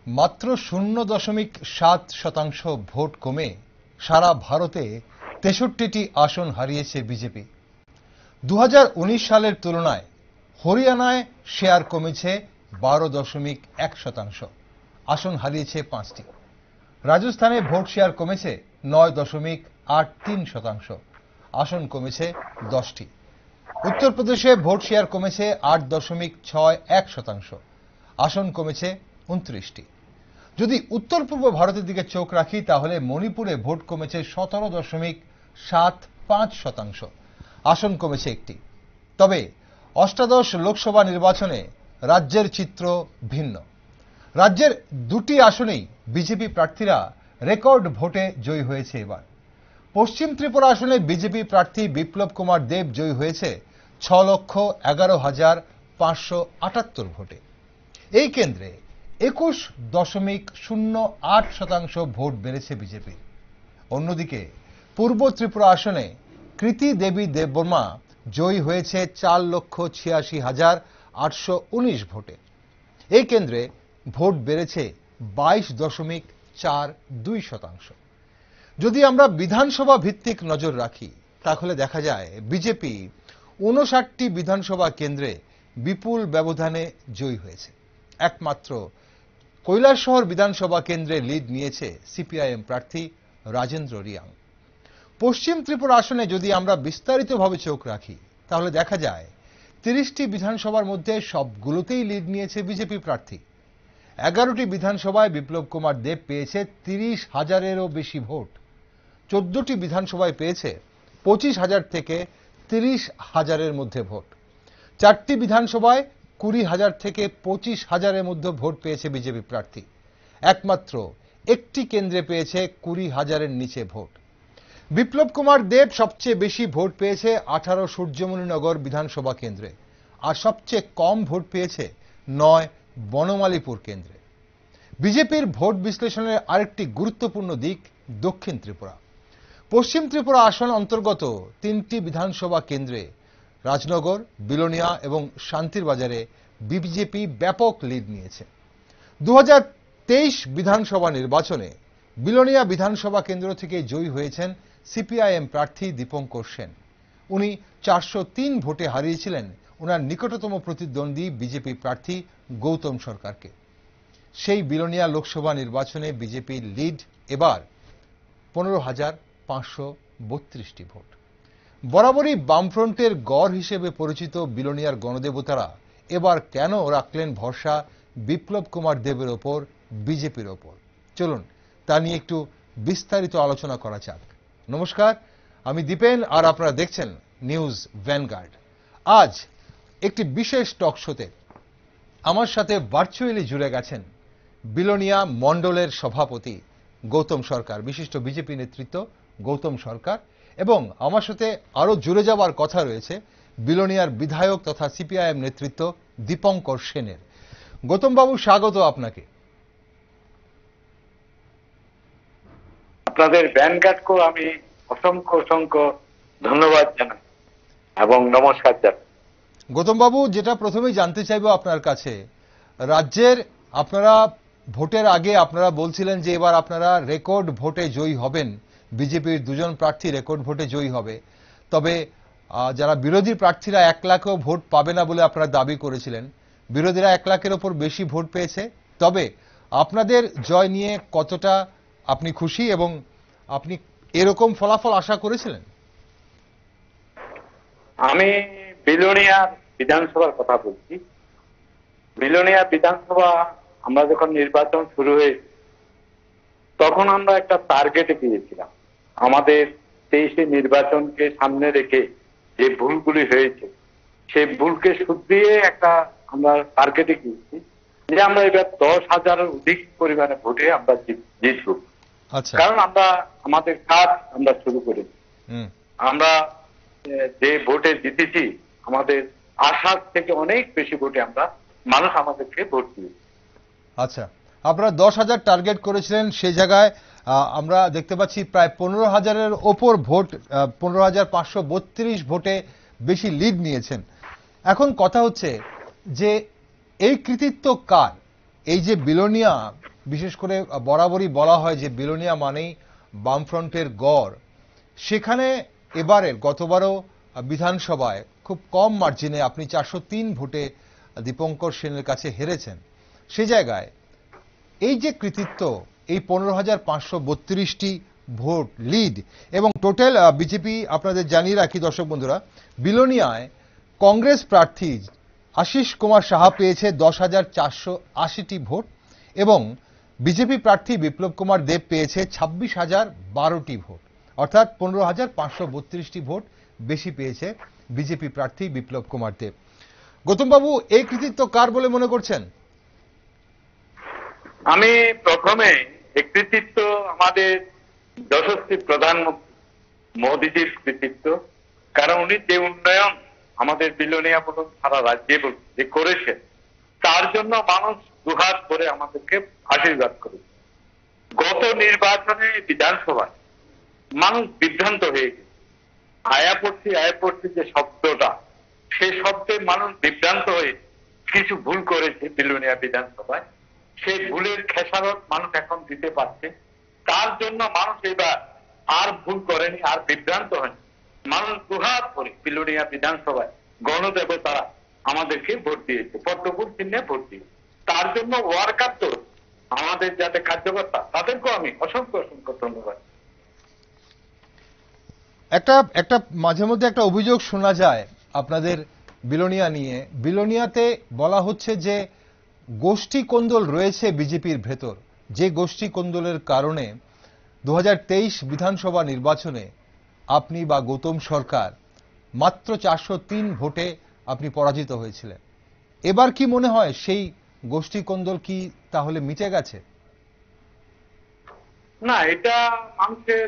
মাত্র 0.7% ভোট কমে সারা ভারতে 63টি আসন হারিয়েছে বিজেপি। 2019 সালের তুলনায় হরিয়ানায় শেয়ার কমেছে 12.1%, আসন হারিয়েছে 5টি। রাজস্থানে ভোট শেয়ার কমেছে 9.83%, আসন কমেছে 10টি। উত্তরপ্রদেশে ভোট শেয়ার কমেছে 8.61%, আসন কমেছে 29টি। যদি উত্তর পূর্ব ভারতের দিকে চোখ রাখি তাহলে মণিপুরে ভোট কমেছে 17.75%, আসন কমেছে 1টি। তবে অষ্টাদশ লোকসভা নির্বাচনে রাজ্যের চিত্র ভিন্ন। রাজ্যের 2টি আসনেই বিজেপি প্রার্থীরা রেকর্ড ভোটে জয়ী হয়েছে। এবার পশ্চিম ত্রিপুরা আসনে বিজেপি প্রার্থী বিপ্লব কুমার দেব জয়ী হয়েছে 6,11,578 ভোটে। এই কেন্দ্রে 21.08% ভোট বেড়েছে বিজেপি। অন্যদিকে পূর্ব ত্রিপুরা আসনে কৃতি দেবী দেববর্মা জয়ী হয়েছে 4,86,819 ভোটে। এই কেন্দ্রে ভোট বেড়েছে 22.42%। যদি আমরা বিধানসভা ভিত্তিক নজর রাখি তাহলে দেখা যায় বিজেপি 59টি বিধানসভা কেন্দ্রে বিপুল ব্যবধানে জয়ী হয়েছে। একমাত্র কৈলাসহর বিধানসভা কেন্দ্রে লিড নিয়েছে সিপিআইএম প্রার্থী রাজেন্দ্র রিয়াং। পশ্চিম ত্রিপুরা আসনে যদি আমরা বিস্তারিতভাবে চোখ রাখি তাহলে দেখা যায় 30টি বিধানসভার মধ্যে সবগুলোতেই লিড নিয়েছে বিজেপি প্রার্থী। 11টি বিধানসভায় বিপ্লব কুমার দেব পেয়েছে 30,000-এরও বেশি ভোট। 14টি বিধানসভায় পেয়েছে 25,000 থেকে 30,000-এর মধ্যে ভোট। 4টি বিধানসভায় 20,000 থেকে 25,000-এর মধ্যে ভোট পেয়েছে বিজেপি প্রার্থী। একমাত্র একটি কেন্দ্রে পেয়েছে 20,000-এর নিচে ভোট। বিপ্লব কুমার দেব সবচেয়ে বেশি ভোট পেয়েছে 18 সূর্যমণিনগর বিধানসভা কেন্দ্রে, আর সবচেয়ে কম ভোট পেয়েছে 9 বনমালীপুর কেন্দ্রে। বিজেপির ভোট বিশ্লেষণের আরেকটি গুরুত্বপূর্ণ দিক দক্ষিণ ত্রিপুরা। পশ্চিম ত্রিপুরা আসন অন্তর্গত 3টি বিধানসভা কেন্দ্রে রাজনগর, বিলোনিয়া এবং শান্তির বাজারে বিজেপি ব্যাপক লিড নিয়েছে। 2023 বিধানসভা নির্বাচনে বিলোনিয়া বিধানসভা কেন্দ্র থেকে জয়ী হয়েছেন সিপিআইএম প্রার্থী দীপঙ্কর সেন। উনি 403 ভোটে হারিয়েছিলেন ওনার নিকটতম প্রতিদ্বন্দ্বী বিজেপি প্রার্থী গৌতম সরকারকে। সেই বিলোনিয়া লোকসভা নির্বাচনে বিজেপির লিড এবার 15,532টি ভোট। বরাবরই বামফ্রন্টের গড় হিসেবে পরিচিত বিলোনিয়ার গণদেবতারা এবার কেন রাখলেন ভরসা বিপ্লব কুমার দেবের ওপর, বিজেপির ওপর? চলুন তা নিয়ে একটু বিস্তারিত আলোচনা করা যাক। নমস্কার, আমি দীপেন আর আপনারা দেখছেন নিউজ ভ্যানগার্ড। আজ একটি বিশেষ টক শোতে আমার সাথে ভার্চুয়ালি জুড়ে গেছেন বিলোনিয়া মণ্ডলের সভাপতি গৌতম সরকার, বিশিষ্ট বিজেপি নেতৃত্ব গৌতম সরকার, এবং আমার সাথে আরো জুড়ে যাওয়ার কথা রয়েছে বিলোনিয়ার বিধায়ক তথা সিপিআইএম নেতৃত্ব দীপঙ্কর সেনের। গৌতম বাবু, স্বাগত আপনাকে। আপনাদের ভ্যানগার্ডকে আমি অসংখ্য অসংখ্য ধন্যবাদ জানাই এবং নমস্কার জানাই। গৌতম বাবু, যেটা প্রথমেই জানতে চাইবো আপনার কাছে, রাজ্যের আপনারা ভোটের আগে আপনারা বলছিলেন যে এবার আপনারা রেকর্ড ভোটে জয়ী হবেন, বিজেপির 2জন প্রার্থী রেকর্ড ভোটে জয়ী হবে। তবে যারা বিরোধী প্রার্থীরা 1 লাখও ভোট পাবে না বলে আপনারা দাবি করেছিলেন। বিরোধীরা 1 লাখের ওপর বেশি ভোট পেয়েছে। তবে আপনাদের জয় নিয়ে কতটা আপনি খুশি এবং আপনি এরকম ফলাফল আশা করেছিলেন? আমি বিলোনিয়া বিধানসভার কথা বলছি। বিলোনিয়া বিধানসভা আমরা যখন নির্বাচন শুরু হয়েছে তখন আমরা একটা টার্গেটে গিয়েছিলাম। আমাদের 23 নির্বাচনকে সামনে রেখে যে ভুলগুলি হয়েছে সেই ভুলকে শুধরিয়ে একটা আমরা টার্গেটে গিয়েছি যে আমরা এবার 10,000-এর অধিক পরিমাণে ভোটে আমরা জিতব। কারণ আমরা আমাদের কাজ আমরা শুরু করেছি। আমরা যে ভোটে জিতেছি আমাদের আশার থেকে অনেক বেশি ভোটে আমরা মানুষ আমাদেরকে ভোট দিয়েছে। আচ্ছা, আপনারা 10,000 টার্গেট করেছিলেন, সে জায়গায় আমরা দেখতে পাচ্ছি প্রায় 15,000-এর ওপর ভোট, 15,532 ভোটে বেশি লিড নিয়েছেন। এখন কথা হচ্ছে যে এই কৃতিত্ব কার? এই যে বিলোনিয়া বিশেষ করে বরাবরই বলা হয় যে বিলোনিয়া মানেই বামফ্রন্টের গড়, সেখানে এবারের গতবারও বিধানসভায় খুব কম মার্জিনে আপনি 403 ভোটে দীপঙ্কর সেনের কাছে হেরেছেন। সে জায়গায় এই যে কৃতিত্ব, এই 15,532টি ভোট লিড এবং টোটাল বিজেপি, আপনাদের জানিয়ে রাখি দর্শক বন্ধুরা, বিলোনিয়ায় কংগ্রেস প্রার্থী আশিস কুমার সাহা পেয়েছে 10,480টি ভোট এবং বিজেপি প্রার্থী বিপ্লব কুমার দেব পেয়েছে 26,012টি ভোট, অর্থাৎ 15,532টি ভোট বেশি পেয়েছে বিজেপি প্রার্থী বিপ্লব কুমার দেব। গৌতমবাবু, এই কৃতিত্ব কার বলে মনে করছেন? আমি প্রথমে এই কৃতিত্ব আমাদের যশস্বী প্রধানমন্ত্রী মোদীজির কৃতিত্ব। কারণ উনি যে উন্নয়ন আমাদের বিলোনিয়া বলুন সারা রাজ্যে বলুন যে করেছেন, তার জন্য মানুষ দুহাত করে আমাদেরকে আশীর্বাদ করেছে। গত নির্বাচনে বিধানসভায় মানুষ বিভ্রান্ত হয়ে গেছে। আয়াপড়ছি যে শব্দটা, সেই শব্দে মানুষ বিভ্রান্ত হয়ে কিছু ভুল করেছে বিলোনিয়া বিধানসভায়। সেই ভুলের খেসারত মানুষ এখন দিতে পারছে। তার জন্য মানুষ এবার আর ভুল করেনি, আর বিভ্রান্ত হয়নি। মানুষ দুহাত করে বিলোনিয়া বিধানসভায় গণদেবতারা আমাদেরকে ভোট দিয়েছে, পদ্মফুল চিহ্নে ভোট দিয়েছে। তার জন্য ওয়ার্কার তো আমাদের যাতে কার্যকর্তা, তাদেরকেও আমি অসংখ্য অসংখ্য ধন্যবাদ। একটা মাঝে মধ্যে একটা অভিযোগ শোনা যায় আপনাদের বিলোনিয়া নিয়ে। বিলোনিয়াতে বলা হচ্ছে যে গোষ্ঠী কোন্দল রয়েছে বিজেপির ভেতর, যে গোষ্ঠী কোন্দলের কারণে 2023 বিধানসভা নির্বাচনে আপনি বা গৌতম সরকার মাত্র 403 ভোটে আপনি পরাজিত হয়েছিলেন। এবার কি মনে হয় সেই গোষ্ঠী কোন্দল কি তাহলে মিটে গেছে? না, এটা মানুষের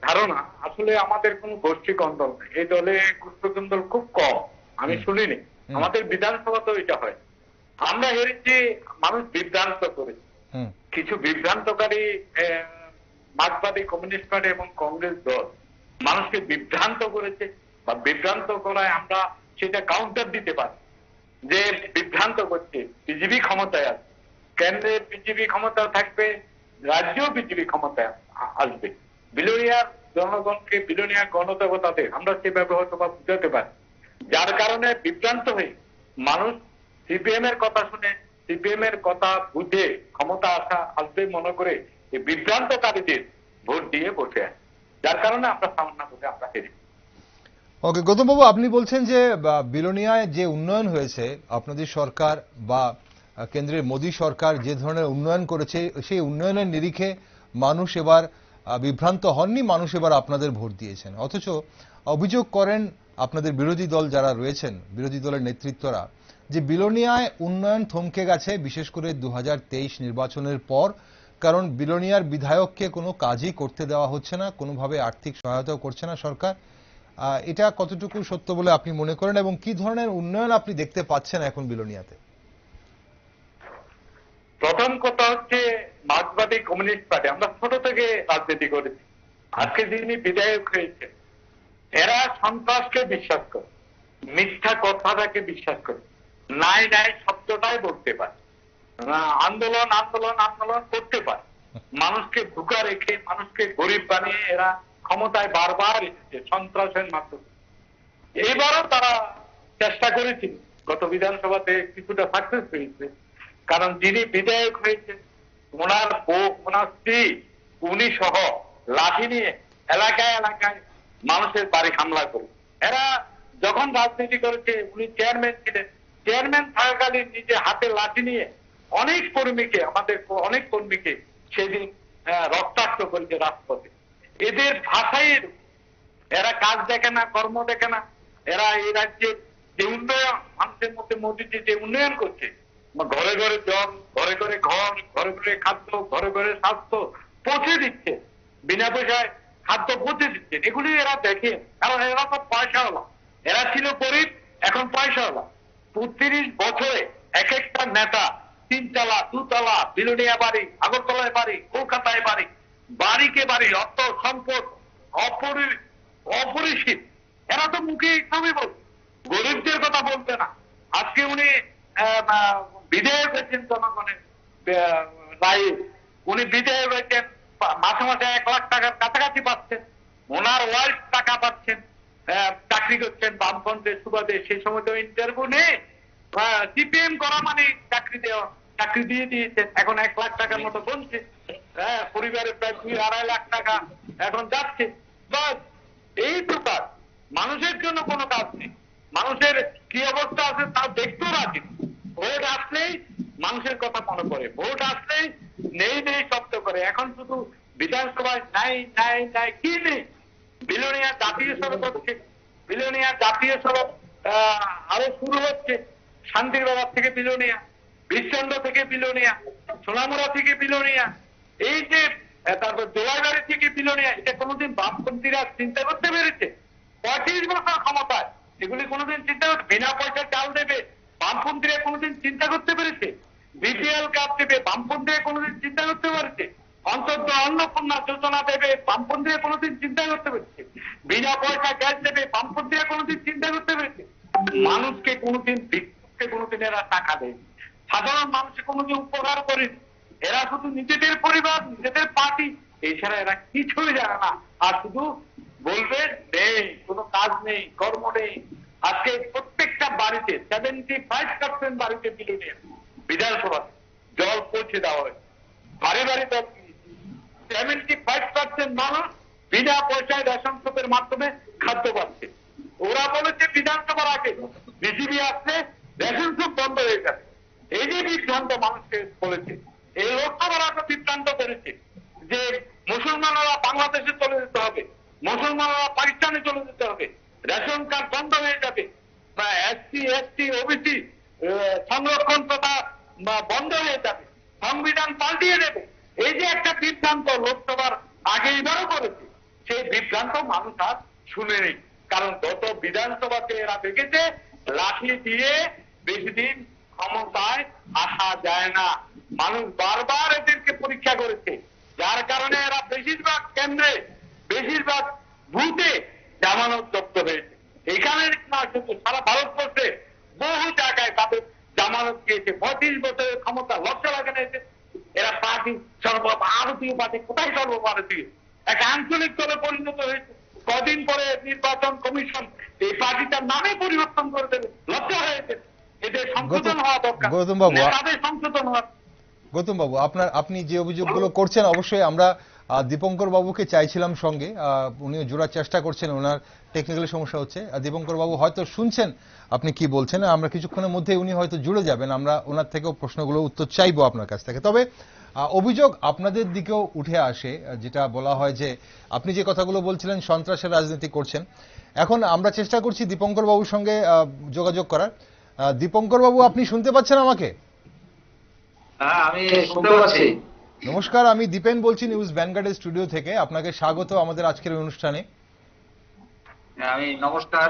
ধারণা। আসলে আমাদের কোনো গোষ্ঠী কন্দল নেই, এই দলে গোষ্ঠী কন্দল খুব কম, আমি শুনিনি। আমাদের বিধানসভাতেও এটা হয়। আমরা হেরেছি, মানুষ বিভ্রান্ত করেছে। কিছু বিভ্রান্তকারী মার্কসবাদী কমিউনিস্ট পার্টি এবং কংগ্রেস দল মানুষকে বিভ্রান্ত করেছে, বা বিভ্রান্ত করায় আমরা সেটা কাউন্টার দিতে পারি যে বিভ্রান্ত করছে। বিজেপি ক্ষমতায় আছে, কেন্দ্রে বিজেপি ক্ষমতা থাকবে, রাজ্যেও বিজেপি ক্ষমতায় আসবে। বিলোনিয়ার জনগণকে, বিলোনিয়ার গণদেবতাদের আমরা সেভাবে হয়তো বা বুঝাতে পারি, যার কারণে বিভ্রান্ত হয়ে মানুষ সিপিএম এর কথা শুনে, সিপিএম এর কথা বুঝে ক্ষমতা আসবে মনে করে এই বিভ্রান্তকারীদের ভোট দিয়ে বসে আছে, যার কারণে আমরা সামনা করে আমরা হেরি। ওকে, গৌতমবাবু, আপনি বলছেন যে বিলোনিয়ায় যে উন্নয়ন হয়েছে, আপনাদের সরকার বা কেন্দ্রের মোদী সরকার যে ধরনের উন্নয়ন করেছে, সেই উন্নয়নের নিরিখে মানুষ এবার বিভ্রান্ত হননি, মানুষ এবার আপনাদের ভোট দিয়েছেন। অথচ অভিযোগ করেন আপনাদের বিরোধী দল যারা রয়েছেন, বিরোধী দলের নেতৃত্বরা, যে বিলোনিয়ায় উন্নয়ন থমকে গেছে বিশেষ করে 2023 নির্বাচনের পর, কারণ বিলোনিয়ার বিধায়ককে কোনো কাজই করতে দেওয়া হচ্ছে না, কোনোভাবে আর্থিক সহায়তাও করছে না সরকার। এটা কতটুকু সত্য বলে আপনি মনে করেন এবং কি ধরনের উন্নয়ন আপনি দেখতে পাচ্ছেন এখন বিলোনিয়াতে? প্রথম কথা হচ্ছে, মার্কসবাদী কমিউনিস্ট পার্টি আমরা ছোট থেকে রাজনীতি করেছি। আজকে যিনি বিধায়ক হয়েছেন, এরা সন্ত্রাসকে বিশ্বাস করে, মিথ্যা কথাটাকে বিশ্বাস করে, নাই নাই শব্দটাই বলতে পারে, আন্দোলন আন্দোলন আন্দোলন করতে পারে। মানুষকে ধোঁকা রেখে, মানুষকে গরিব বানিয়ে এরা ক্ষমতায় বারবার এসেছে সন্ত্রাসের মাধ্যমে। এইবারও তারা চেষ্টা করেছিল, গত বিধানসভাতে কিছুটা সাকসেস হয়েছে। কারণ যিনি বিধায়ক হয়েছে, ওনার বউ, ওনার স্ত্রী, উনি সহ লাঠি নিয়ে এলাকায় এলাকায় মানুষের বাড়ি হামলা করে। এরা যখন রাজনীতি করেছে, উনি চেয়ারম্যান ছিলেন, চেয়ারম্যান থাকাকালীন নিজে হাতে লাঠি নিয়ে অনেক কর্মীকে, আমাদের অনেক কর্মীকে সেদিন রক্তাক্ত করেছে রাজপথে। এদের ভাষাই, এরা কাজ দেখে না, কর্ম দেখে না। এরা এই রাজ্যের যে উন্নয়ন, মানুষের মধ্যে মোদীজি যে উন্নয়ন করছে, ঘরে ঘরে জল, ঘরে ঘরে ঘর, ঘরে ঘরে খাদ্য, ঘরে ঘরে স্বাস্থ্য পৌঁছে দিচ্ছে, বিনা পয়সায় খাদ্য পৌঁছে দিচ্ছে, এগুলি এরা দেখে। কারণ এরা তো পয়সাওয়ালা, এরা ছিল গরিব, এখন পয়সাওয়ালা। ৩৫ বছরে এক একটা নেতা ৩ তলা ২ তলা বিলোনিয়া বাড়ি, আগরতলায় বাড়ি, কলকাতায় বাড়ি, বাড়িকে বাড়ি, অর্থ সম্পদ অপরিসীম। এরা তো মুখে সবই বল, গরিবদের কথা বলতে না। আজকে উনি বিধায়ক হয়েছেন জনগণের রায়, উনি বিদেয় রয়েছেন, মাসে মাসে 1 লাখ টাকার কাছাকাছি পাচ্ছেন, ওনার ওয়াইফ টাকা পাচ্ছেন, চাকরি করছেন বামফ্রন্টের সুবাদে। সেই সময় তো ইন্টারভিউ নেই, সিপিএম করা মানে চাকরি দেওয়া, চাকরি দিয়ে দিয়েছেন, এখন 1 লাখ টাকার মতো বলছে। পরিবারের প্রায় 2-2.5 লাখ টাকা এখন যাচ্ছে। বাস এই প্রকার মানুষের জন্য কোনো কাজ নেই, মানুষের কি অবস্থা আছে তা দেখতেও রাজি। ভোট আসলেই মানুষের কথা মনে পড়ে, ভোট আসলেই নেই নেই শব্দ করে। এখন শুধু বিধানসভায় নাই নাই নাই, কি নেই? বিলোনিয়া জাতীয় সড়ক হচ্ছে, বিলোনিয়া জাতীয় সড়ক আরো শুরু হচ্ছে, শান্তির বাজার থেকে বিলোনিয়া, বিশ্বন্দ থেকে বিলোনিয়া, সোনামুড়া থেকে বিলোনিয়া, এই যে তারপর জোলাইবাড়ি থেকে বিলোনিয়া, এটা কোনোদিন বামপন্থীরা চিন্তা করতে পেরেছে? 35 বছর ক্ষমতায় এগুলি কোনোদিন চিন্তা করতে, বিনা পয়সা চাল দেবে বামপন্থীরা কোনোদিন চিন্তা করতে পেরেছে? বিপিএল কার্ড দেবে বামপন্থীরা কোনোদিন চিন্তা করতে পেরেছে? অন্নপূর্ণা যোজনা দেবে বামপন্থীরা কোনোদিন চিন্তা করতে পেরেছে? বিনা পয়সা গ্যাস দেবে বামপন্থীরা কোনোদিন চিন্তা করতে পেরেছে? মানুষকে কোনোদিন, ভিক্ষুককে কোনোদিন এরা টাকা দেয়নি, সাধারণ মানুষকে কোনোদিন উপকার করেনি। এরা শুধু নিজেদের পরিবার, নিজেদের পার্টি, এছাড়া এরা কিছুই জানে না। আর শুধু বলবে নেই, কোনো কাজ নেই, কর্ম নেই। আজকে প্রত্যেকটা বাড়িতে 75% বাড়িতে বিলোনিয়া বিধানসভাতে জল পৌঁছে দেওয়া হয়েছে, বাড়ি বাড়ি জল। 75% মানুষ বিনা পয়সায় রেশন শপের মাধ্যমে খাদ্য পাচ্ছে। ওরা বলেছে বিধানসভার আগে বিজেপি আসলে রেশন শপ বন্ধ হয়ে যাবে। এই যে বিভ্রান্ত মানুষকে বলেছে, এই লোকসভার আগে বিভ্রান্ত করেছে যে মুসলমানরা বাংলাদেশে চলে যেতে হবে, মুসলমানরা পাকিস্তানে চলে যেতে হবে, রেশন কার্ড বন্ধ হয়ে যাবে, বা এসসি এসটি ওবিসি সংরক্ষণ প্রথা বন্ধ হয়ে যাবে, সংবিধান পাল্টিয়ে দেবে। এই যে একটা বিভ্রান্ত লোকসভার আগে এবারও করেছে, সেই বিভ্রান্ত মানুষ আর শুনেনি। কারণ গত বিধানসভাতে এরা দেখেছে লাঠি দিয়ে বেশি দিন ক্ষমতায় আসা যায় না। মানুষ বারবার এদেরকে পরীক্ষা করেছে, যার কারণে এরা বেশিরভাগ কেন্দ্রে, বেশিরভাগ বুথে জামানত জব্দ হয়েছে। এখানে না শুধু সারা ভারতবর্ষে বহু জায়গায় তাদের জামানত দিয়েছে। 35 বছরের ক্ষমতা লক্ষ্য লাগে না। এরা পার্টি সর্বভারতীয় পার্টি, কোথায় সর্বভারতীয়? এক আঞ্চলিক দলে পরিণত হয়েছে। কদিন পরে নির্বাচন কমিশন এই পার্টিটার নামে পরিবর্তন করে দেবে, লক্ষ্য হয়েছে। এদের সংশোধন হওয়া দরকার, তাদের সংশোধন হওয়া। গৌতম বাবু, আপনি যে অভিযোগগুলো করছেন, অবশ্যই আমরা দীপঙ্কর বাবুকে চাইছিলাম সঙ্গে, উনিও জোড়ার চেষ্টা করছেন, ওনার টেকনিক্যাল সমস্যা হচ্ছে। দীপঙ্কর বাবু হয়তো শুনছেন আপনি কি বলছেন, আমরা কিছুক্ষণের মধ্যে উনি হয়তো জুড়ে যাবেন, আমরা ওনার থেকেও প্রশ্নগুলো উত্তর চাইবো আপনার কাছ থেকে। তবে অভিযোগ আপনাদের দিকেও উঠে আসে, যেটা বলা হয় যে আপনি যে কথাগুলো বলছিলেন সন্ত্রাসের রাজনীতি করছেন। এখন আমরা চেষ্টা করছি দীপঙ্কর বাবুর সঙ্গে যোগাযোগ করার। দীপঙ্কর বাবু, আপনি শুনতে পাচ্ছেন আমাকে? হ্যাঁ, আমি শুনতে পাচ্ছি। নমস্কার, আমি দীপেন বলছি নিউজ ভ্যানগার্ডের স্টুডিও থেকে। আপনাকে স্বাগত আমাদের আজকের অনুষ্ঠানে। আমি নমস্কার।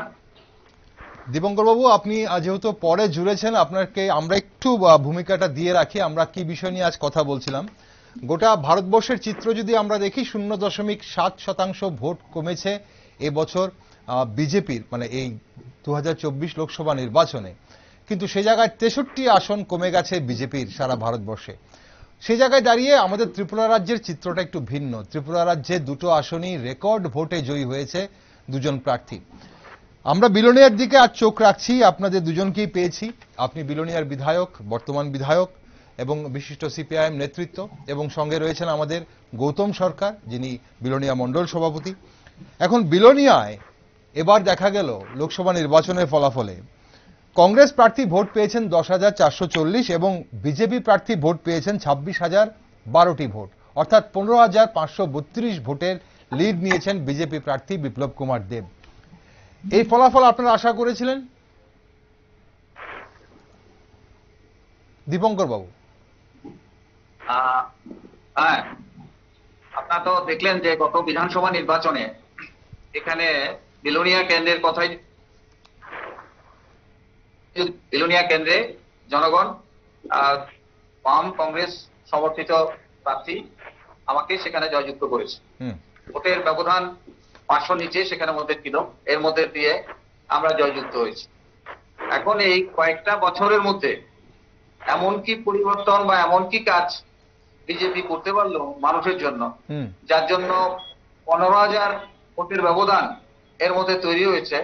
দীপঙ্কর বাবু, আপনি যেহেতু পরে জুড়েছেন, আপনাকে আমরা একটু ভূমিকাটা দিয়ে রাখি। আমরা কি বিষয় নিয়ে আজ কথা বলছিলাম। গোটা ভারতবর্ষের চিত্র যদি আমরা দেখি, 0.7% ভোট কমেছে এবছর বিজেপির, মানে এই 2024 লোকসভা নির্বাচনে। কিন্তু সে জায়গায় 63 আসন কমে গেছে বিজেপির সারা ভারতবর্ষে। সেই জায়গায় দাঁড়িয়ে আমাদের ত্রিপুরা রাজ্যের চিত্রটা একটু ভিন্ন। ত্রিপুরা রাজ্যে 2টো আসনই রেকর্ড ভোটে জয়ী হয়েছে 2জন প্রার্থী। আমরা বিলোনিয়ার দিকে আজ চোখ রাখছি, আপনাদের দুজনকেই পেয়েছি। আপনি বিলোনিয়ার বিধায়ক, বর্তমান বিধায়ক এবং বিশিষ্ট সিপিআইএম নেতৃত্ব, এবং সঙ্গে রয়েছেন আমাদের গৌতম সরকার, যিনি বিলোনিয়া মণ্ডল সভাপতি। এখন বিলোনিয়ায় এবার দেখা গেল লোকসভা নির্বাচনের ফলাফলে কংগ্রেস প্রার্থী ভোট পেয়েছেন 10,440 এবং বিজেপি প্রার্থী ভোট পেয়েছেন 26,012টি ভোট, অর্থাৎ 15,532 ভোটের লিড নিয়েছেন বিজেপি প্রার্থী বিপ্লব কুমার দেব। এই ফলাফল আপনারা আশা করেছিলেন দীপঙ্কর বাবু? হ্যাঁ, আপনারা তো দেখলেন যে গত বিধানসভা নির্বাচনে এখানে বিলোনিয়া কেন্দ্রের কথাই, বিলোনিয়া কেন্দ্রে জনগণ বাম কংগ্রেস সমর্থিত প্রার্থী আমাকে সেখানে জয়যুক্ত করেছে। ভোটের ব্যবধান 500 নিচে সেখানে মধ্যে ছিল, এর মধ্যে দিয়ে আমরা জয়যুক্ত হয়েছি। এখন এই কয়েকটা বছরের মধ্যে এমন কি পরিবর্তন বা এমন কি কাজ বিজেপি করতে পারলো মানুষের জন্য, হুম যার জন্য 15,000 ভোটের ব্যবধান এর মধ্যে তৈরি হয়েছে।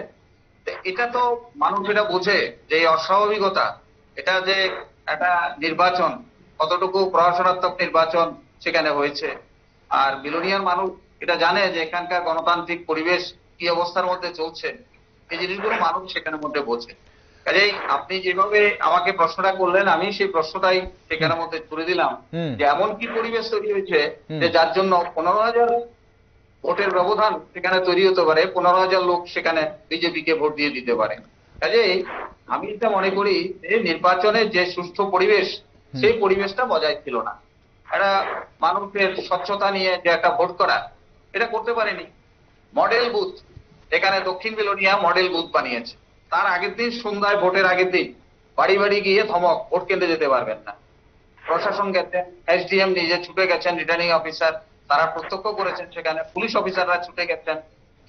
তো এটা তো মানুষ এটা বোঝে যে এই অস্বাভাবিকতা, এটা যে একটা নির্বাচন, কতটুকু প্রহসনাত্মক নির্বাচন সেখানে হয়েছে। আর বিলোনিয়ার মানুষ এটা জানে যে এখানকার গণতান্ত্রিক পরিবেশ কি অবস্থার মধ্যে চলছে, এই জিনিসগুলো মানুষ সেখানের মধ্যে বোঝে। কাজেই আপনি যেভাবে আমাকে প্রশ্নটা করলেন, আমি সেই প্রশ্নটাই সেখানের মধ্যে তুলে দিলাম হুম যে এমন কি পরিবেশ তৈরি হয়েছে হুম। যে যার জন্য 15,000 ভোটের ব্যবধান সেখানে তৈরি হতে পারে, 15,000 লোক সেখানে বিজেপিকে ভোট দিয়ে দিতে পারে। কাজেই আমি এটা মনে করি যে নির্বাচনের যে সুষ্ঠু পরিবেশ, সেই পরিবেশটা বজায় ছিল না। একটা মানুষের স্বচ্ছতা নিয়ে যে একটা ভোট করা, এটা করতে পারেনি। মডেল বুথ, এখানে দক্ষিণ বিলোনিয়া মডেল বুথ বানিয়েছে। তার আগের দিন সন্ধ্যায়, ভোটের আগের দিন বাড়ি বাড়ি গিয়ে ধমক, ভোট কেন্দ্রে যেতে পারবেন না। প্রশাসন গেছেন, এসডিএম নিজে ছুটে গেছেন, রিটার্নিং অফিসার তারা প্রত্যক্ষ করেছেন, সেখানে পুলিশ অফিসাররা ছুটে গেছেন।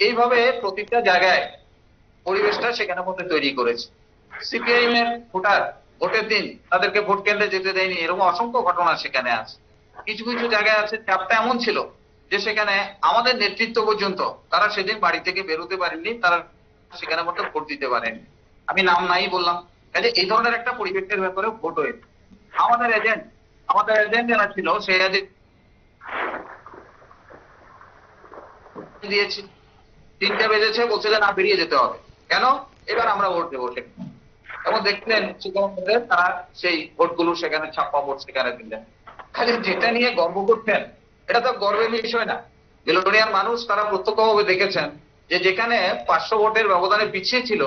এইভাবে প্রতিটা জায়গায় পরিবেশটা সেখানে মধ্যে তৈরি করেছে। সিপিআইএম এর ভোটার ভোটের দিন তাদেরকে ভোট কেন্দ্রে যেতে দেয়নি, এরকম অসংখ্য ঘটনা সেখানে আছে। কিছু কিছু জায়গায় আছে চাপটা এমন ছিল যে সেখানে আমাদের নেতৃত্ব পর্যন্ত তারা সেদিন বাড়ি থেকে বেরোতে পারেননি, তারা সেখানে মধ্যে ভোট দিতে পারেনি। আমি নাম নাই বললাম। কাজে এই ধরনের একটা পরিবেশের ব্যাপারে ভোট হয়েছে। আমাদের এজেন্ট যারা ছিল সেই এজেন্ট দিয়েছি, 3টে বেজেছে, বলছে যে না, বেরিয়ে যেতে হবে। কেন? এবার আমরা ভোট দেবো সেখানে। এবং দেখলেন সেখানে তারা সেই ভোটগুলো সেখানে ছাপ্পা ভোট সেখানে দিলেন। খালি যেটা নিয়ে গর্ব করতেন, এটা তো গর্বের বিষয় না। বিলোনিয়ার মানুষ তারা প্রত্যক্ষভাবে দেখেছেন যে যেখানে 500 ভোটের ব্যবধানে পিছিয়ে ছিল,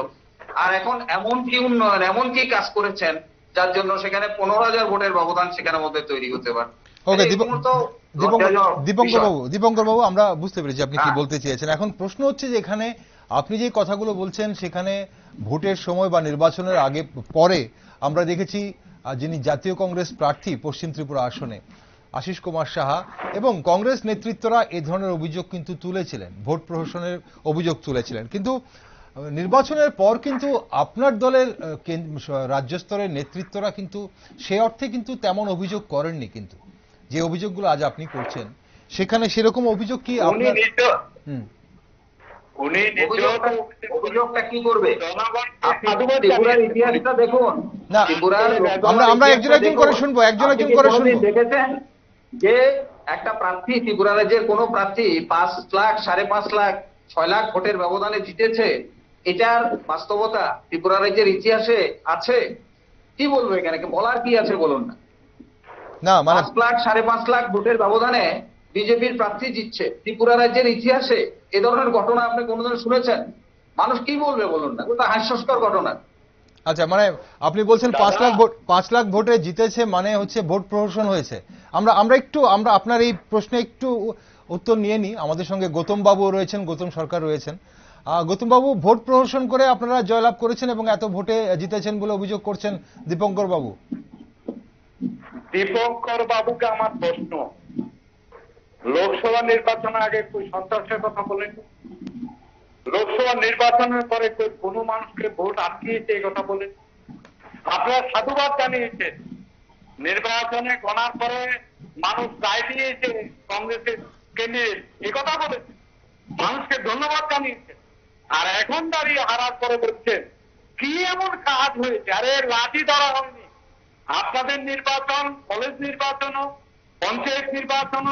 আর এখন এমন কি উন্নয়ন, এমন কি কাজ করেছেন যার জন্য সেখানে 15,000 ভোটের ব্যবধান সেখানের মধ্যে তৈরি হতে পারে। ওকে এগুলো তো লজ্জাজনক বিষয়। দীপঙ্কর বাবু, আমরা বুঝতে পেরেছি আপনি কি হ্যাঁ। বলতে চেয়েছেন। এখন প্রশ্ন হচ্ছে যে এখানে আপনি যে কথাগুলো বলছেন সেখানে ভোটের সময় বা নির্বাচনের আগে পরে আমরা দেখেছি যিনি জাতীয় কংগ্রেস প্রার্থী পশ্চিম ত্রিপুরা আসনে আশিস কুমার সাহা এবং কংগ্রেস নেতৃত্বরা এই ধরনের অভিযোগ কিন্তু তুলেছিলেন, ভোট প্রহসনের অভিযোগ তুলেছিলেন। কিন্তু নির্বাচনের পর কিন্তু আপনার দলের রাজ্য স্তরের নেতৃত্বরা কিন্তু সে অর্থে কিন্তু তেমন অভিযোগ করেননি। কিন্তু যে অভিযোগগুলো আজ আপনি করছেন সেখানে সেরকম অভিযোগ কি উনি আপনার? নিজ অভিযোগটা কি করবে? আপনি সাধুবাদ ত্রিপুরার জানিয়েছেন। ইতিহাসটা দেখুন। না, ত্রিপুরার আমরা একজন একজন করে শুনবো, একজন আপনি একজন কি করে কোনোদিন শুনবো। দেখেছেন যে একটা প্রার্থী, ত্রিপুরা রাজ্যের কোন প্রার্থী 5 লাখ, 5.5 লাখ, 6 লাখ ভোটের ব্যবধানে জিতেছে? এটার বাস্তবতা ত্রিপুরা রাজ্যের ইতিহাসে আছে? কি বলবো এখানে, বলার কি আছে বলুন না? না মানে 5 লাখ, 5.5 লাখ ভোটের ব্যবধানে বিজেপির প্রার্থী জিতছে ত্রিপুরা রাজ্যের ইতিহাসে। এ ধরনের ঘটনা আপনি কোনোদিন শুনেছেন? মানুষ কি বলবে বলুন না? ওটা হাস্যস্কর ঘটনা। আচ্ছা, মানে আপনি বলছেন 5 লাখ ভোটে জিতেছে মানে হচ্ছে ভোট প্রহসন হয়েছে। আমরা আপনার এই প্রশ্নে একটু উত্তর নিয়ে নিই। আমাদের সঙ্গে গৌতম বাবু রয়েছেন, গৌতম সরকার রয়েছেন। গৌতম বাবু, ভোট প্রহসন করে আপনারা জয়লাভ করেছেন এবং এত ভোটে জিতেছেন বলে অভিযোগ করছেন দীপঙ্কর বাবু। দীপঙ্কর বাবুকে আমার প্রশ্ন, লোকসভা নির্বাচনের আগে কোন সন্ত্রাসের কথা বলেন? লোকসভা নির্বাচনের পরে কোন মানুষকে ভোট আটকিয়েছে এই কথা বলেন? আপনারা সাধুবাদ জানিয়েছেন, নির্বাচনে গণার পরে মানুষ রায় দিয়েছে কংগ্রেসের ক্যান্ডিডেট, এই কথা বলেছেন, মানুষকে ধন্যবাদ জানিয়েছেন। আর এখন দাঁড়িয়ে হারার পরে বলছেন কি এমন কাজ হয়েছে? আরে লাঠি ধরা হয়নি। আপনাদের নির্বাচন, কলেজ নির্বাচন, পঞ্চায়েত নির্বাচন,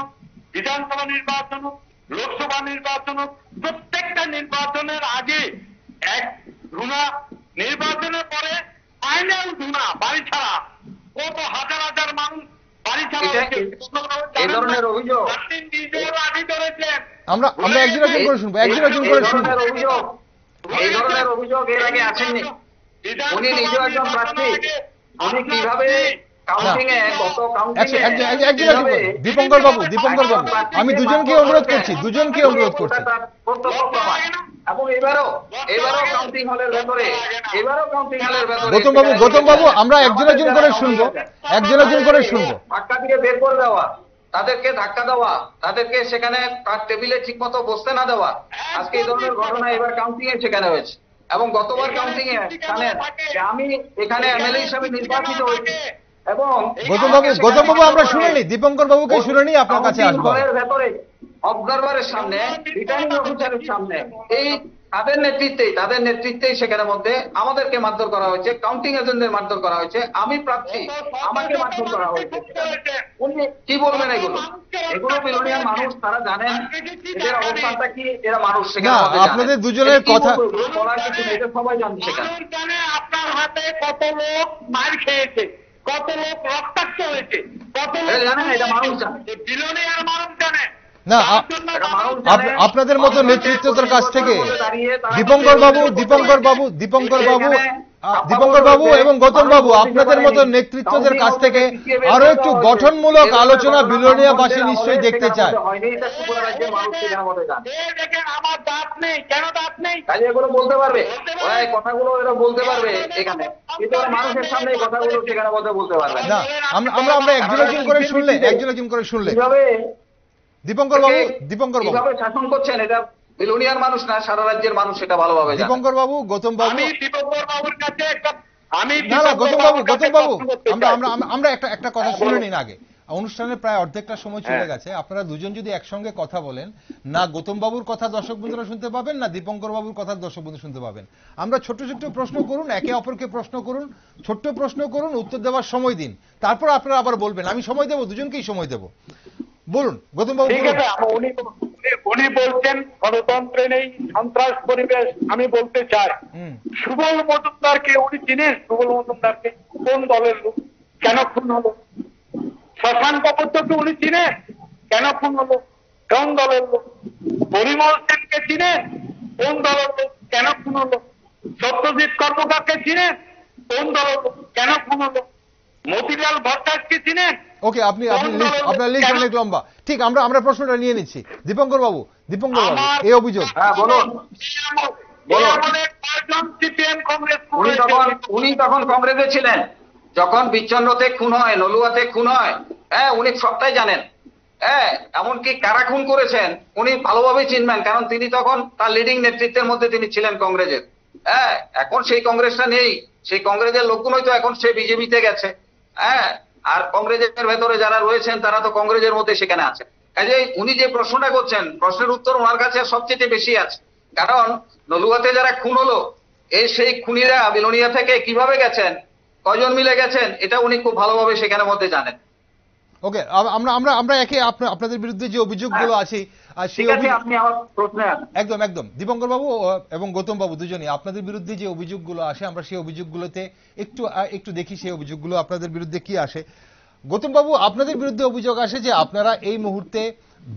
বিধানসভা নির্বাচন, লোকসভা নির্বাচন, প্রত্যেকটা নির্বাচনের আগে এক ধুনা, নির্বাচনের পরে ফাইনাল ধুনা, বাড়ি ছাড়া। কত হাজার হাজার মানুষ বাড়ি ছাড়া হয়েছে। এই ধরনের অভিযোগ আপনি নিজে লাঠি ধরেছেন। আমরা একজন একজন করে শুনবো, একজন একজন করে শুনবো। এই ধরনের অভিযোগ এর আগে আসেননি। উনি নিজেও একজন প্রার্থী। উনি কিভাবে কাউন্টিং এ, গত কাউন্টিং এ দীপঙ্কর বাবু, আমি দুজনকে অনুরোধ করছি। এবং এবারও কাউন্টিং হলের ভেতরে, গৌতম বাবু, আমরা একজন একজন করে শুনবো, ধাক্কা দিয়ে বের করে দেওয়া, তাদেরকে ধাক্কা দেওয়া, তাদেরকে সেখানে টেবিলে ঠিক মতো বসতে না দেওয়া, আজকে এই ধরনের ঘটনা এবার কাউন্টিং এ সেখানে হয়েছে। এবং গতবার কাউন্টিং এ জানেন যে আমি এখানে এমএলএ হিসাবে নির্বাচিত হয়েছি এবং গৌতম বাবু আমরা শুনিনি, দীপঙ্কর বাবুকে শুনিনি, আপনার কাছে আসবো। ঘরের ভেতরে অবজারভারের সামনে, রিটার্নিং অফিসারের সামনে এই তাদের নেতৃত্বেই সেখানে মধ্যে আমাদেরকে মারধর করা হয়েছে, কাউন্টিং এজেন্টদের মারধর করা হয়েছে, আমি প্রার্থী আমাকে মারধর করা হয়েছে। উনি কি বলবেন এগুলো বিলোনিয়ার মানুষ তারা জানেন এদের অবস্থানটা কি, এরা মানুষ সেখানে মধ্যে আপনাদের দুজনের কথা বলার কিছু নেই, এটা সবাই জানছে সেখানে। আপনার হাতে কত লোক মার খেয়েছে, কত লোক রক্তাক্ত হয়েছে, কত লোক জানেন, এটা মানুষ জানে, বিলোনিয়ার মানুষ জানে না। আপনাদের মতো নেতৃত্বদের কাছ থেকে দীপঙ্কর বাবু এবং গৌতম বাবু, আপনাদের মতো নেতৃত্বদের কাছ থেকে আরো একটু গঠনমূলক আলোচনা বিলোনিয়াবাসী নিশ্চয়ই দেখতে চায়। আমার দাঁত নেই, কেন দাঁত নেই? কাজে এগুলো বলতে পারবে, ওরা এই কথাগুলো এরা বলতে পারবে এখানে, কিন্তু ওরা মানুষের সামনে এই কথাগুলো সেখানে বলতে পারবে না। আমরা একজন একজন করে শুনলে কিভাবে দীপঙ্কর বাবু কিভাবে শাসন করছেন, এটা বিলোনিয়ার মানুষ না সারা রাজ্যের মানুষ সেটা ভালোভাবে জানে। দীপঙ্কর বাবু, গৌতম বাবু, আমি দীপঙ্কর বাবুর কাছে গৌতম বাবু আমরা একটা কথা শুনে নিন আগে। অনুষ্ঠানের প্রায় অর্ধেকটা সময় চলে গেছে। আপনারা দুজন যদি একসঙ্গে কথা বলেন, না গৌতম বাবুর কথা দর্শক বন্ধুরা শুনতে পাবেন, না দীপঙ্কর বাবুর কথা দর্শক বন্ধু শুনতে পাবেন। আমরা ছোট্ট প্রশ্ন করুন, একে অপরকে প্রশ্ন করুন, ছোট্ট প্রশ্ন করুন, উত্তর দেওয়ার সময় দিন, তারপর আপনারা আবার বলবেন। আমি সময় দেবো, দুজনকেই সময় দেবো। বলুন গৌতম বাবু। ঠিক আছে, উনি বলছেন গণতন্ত্রে নেই, সন্ত্রাস পরিবেশ। আমি বলতে চাই, সুবল মজুমদারকে উনি চিনেন? সুবল মজুমদারকে কোন দলের লোক, কেন খুন হলো? শশাঙ্ক পদ্ধতি উনি চিনেন? কেন খুন হলো? কোন দলের লোক? পরিমল সেনকে চিনেন? কোন দলের লোক, কেন খুন হলো? সত্যজিৎ কর্মকারকে চিনেন? কোন দলের লোক, কেন খুন হলো? মতিলাল ভট্টাচার্যকে চিনেন? ওকে, আপনার লিস্ট অনেক লম্বা। ঠিক, আমরা প্রশ্নটা নিয়ে নিচ্ছি। দীপঙ্কর বাবু, এই অভিযোগ। হ্যাঁ বলুন। উনি তখন কংগ্রেসে ছিলেন, যখন বিচ্ছন্নতে খুন হয়, নলুয়াতে খুন হয়, হ্যাঁ উনি সবটাই জানেন। হ্যাঁ, এমনকি কারা খুন করেছেন উনি ভালোভাবে চিনবেন, কারণ তিনি তখন তার লিডিং নেতৃত্বের মধ্যে তিনি ছিলেন কংগ্রেসের। হ্যাঁ, এখন সেই কংগ্রেসটা নেই, সেই কংগ্রেসের লোকগুলোই তো এখন সে বিজেপিতে গেছে। হ্যাঁ, আর কংগ্রেসের ভেতরে যারা রয়েছেন তারা তো কংগ্রেসের মধ্যে সেখানে আছে। কাজে উনি যে প্রশ্নটা করছেন, প্রশ্নের উত্তর ওনার কাছে সবচেয়ে বেশি আছে, কারণ নলুয়াতে যারা খুন হলো সেই খুনিরা বিলোনিয়া থেকে কিভাবে গেছেন, কজন মিলে গেছেন, এটা উনি খুব ভালোভাবে সেখানে মধ্যে জানেন। ওকে, আমরা একে আপনাদের বিরুদ্ধে যে অভিযোগগুলো আছে আপনি আমার প্রশ্নে একদম দীপঙ্কর বাবু এবং গৌতম বাবু দুজনই আপনাদের বিরুদ্ধে যে অভিযোগগুলো আসে, আমরা সেই অভিযোগগুলোতে একটু দেখি সেই অভিযোগগুলো আপনাদের বিরুদ্ধে কি আসে। গৌতম বাবু, আপনাদের বিরুদ্ধে অভিযোগ আসে যে আপনারা এই মুহূর্তে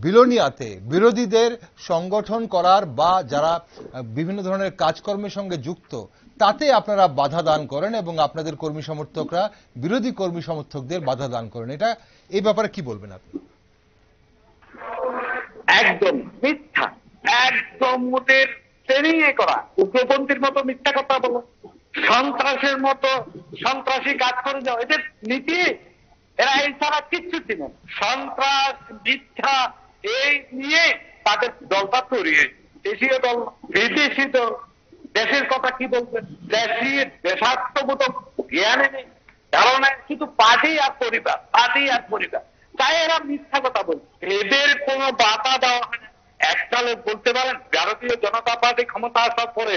বিলোনিয়াতে বিরোধীদের সংগঠন করার বা যারা বিভিন্ন ধরনের কাজকর্মের সঙ্গে যুক্ত তাতে আপনারা বাধা দান করেন এবং আপনাদের কর্মী সমর্থকরা বিরোধী কর্মী সমর্থকদের বাধা দান করেন। এই ব্যাপারে কি বলবেন আপনি? একদম মিথ্যা, একদম ওদের ট্রেনিং করা উগ্রপন্থীর মতো মিথ্যা কথা বলো, সন্ত্রাসের মতো সন্ত্রাসী কাজ করে যাও, এদের নীতি। এরা এই ছাড়া কিচ্ছু ছিলেন। সন্ত্রাস, মিথ্যা এই নিয়ে তাদের দলটা তৈরি হয়েছে। দেশীয় দল, বিদেশি দল, দেশের কথা কি বলবেন, দেশাত্মবোধক জ্ঞানে নেই, কারণ শুধু পার্টি আর পরিবার, তাই এরা মিথ্যা কথা বলছে। এদের কোনো বাধা দেওয়া হয় না। একটা লোক বলতে পারেন ভারতীয় জনতা পার্টি ক্ষমতা আসার পরে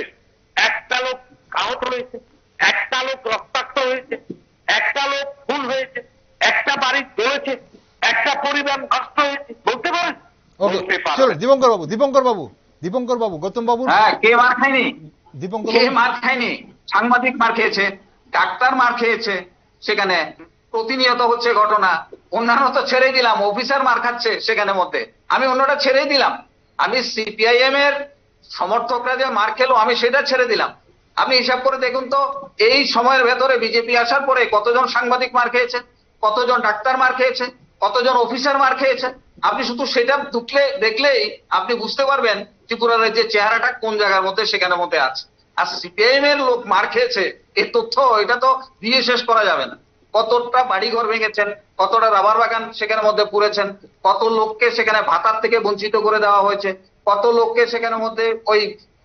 একটা লোক আহত হয়েছে, একটা লোক রক্তাক্ত হয়েছে, একটা লোক খুন হয়েছে, একটা বাড়ি জ্বলেছে, একটা পরিবার নষ্ট হয়েছে, বলতে পারেন? দীপঙ্কর বাবু, গৌতম বাবু, কে মার খায়নি? কে মার খায়নি? সাংবাদিক মার খেয়েছে, ডাক্তার মার খেয়েছে, সেখানে প্রতিনিয়ত হচ্ছে ঘটনা। অন্যান্য তো ছেড়ে দিলাম, অফিসার মার খাচ্ছে সেখানে মধ্যে, আমি অন্যটা ছেড়েই দিলাম। আমি সিপিআইএম এর সমর্থকরা যে মার খেলো আমি সেটা ছেড়ে দিলাম। আপনি হিসাব করে দেখুন তো, এই সময়ের ভেতরে বিজেপি আসার পরে কতজন সাংবাদিক মার খেয়েছে, কতজন ডাক্তার মার খেয়েছে, কতজন অফিসার মার খেয়েছে। আপনি শুধু সেটা দেখলেই আপনি বুঝতে পারবেন ত্রিপুরা রাজ্যের চেহারাটা কোন জায়গার মধ্যে সেখানে মধ্যে আছে। আর সিপিআইএম এর লোক মার খেয়েছে, এই তথ্য এটা তো দিয়ে শেষ করা যাবে না। কতটা বাড়িঘর ভেঙেছেন, কতটা রাবার বাগান সেখানে মধ্যে পুড়েছেন, কত লোককে সেখানে ভাতার থেকে বঞ্চিত করে দেওয়া হয়েছে, কত লোককে সেখানে মধ্যে ওই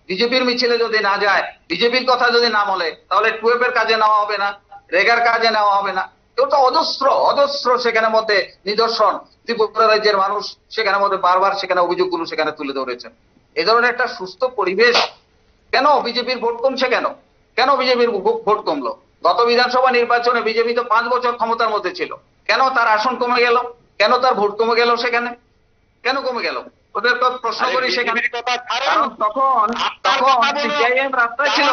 বিজেপির মিছিলে যদি না যায়, বিজেপির কথা যদি না বলে, তাহলে টুয়েলভ এর কাজে নেওয়া হবে না, রেগার কাজে নেওয়া হবে না। এগুলো তো অজস্র অজস্র সেখানে মধ্যে নিদর্শন। ত্রিপুরা রাজ্যের মানুষ সেখানে মধ্যে বারবার সেখানে অভিযোগগুলো সেখানে তুলে ধরেছেন। এই ধরনের একটা সুস্থ পরিবেশ কেন বিজেপির ভোট কমছে? কেন কেন বিজেপির ভোট কমলো? গত বিধানসভা নির্বাচনে বিজেপি তো 5 বছর ক্ষমতার মধ্যে ছিল, কেন তার আসন কমে গেল? কেন তার ভোট কমে গেল? সেখানে কেন কমে গেল? ওদের তো প্রশ্ন করি সেখানে। কারণ তখন তখন সিপিআইএম রাস্তায় ছিল,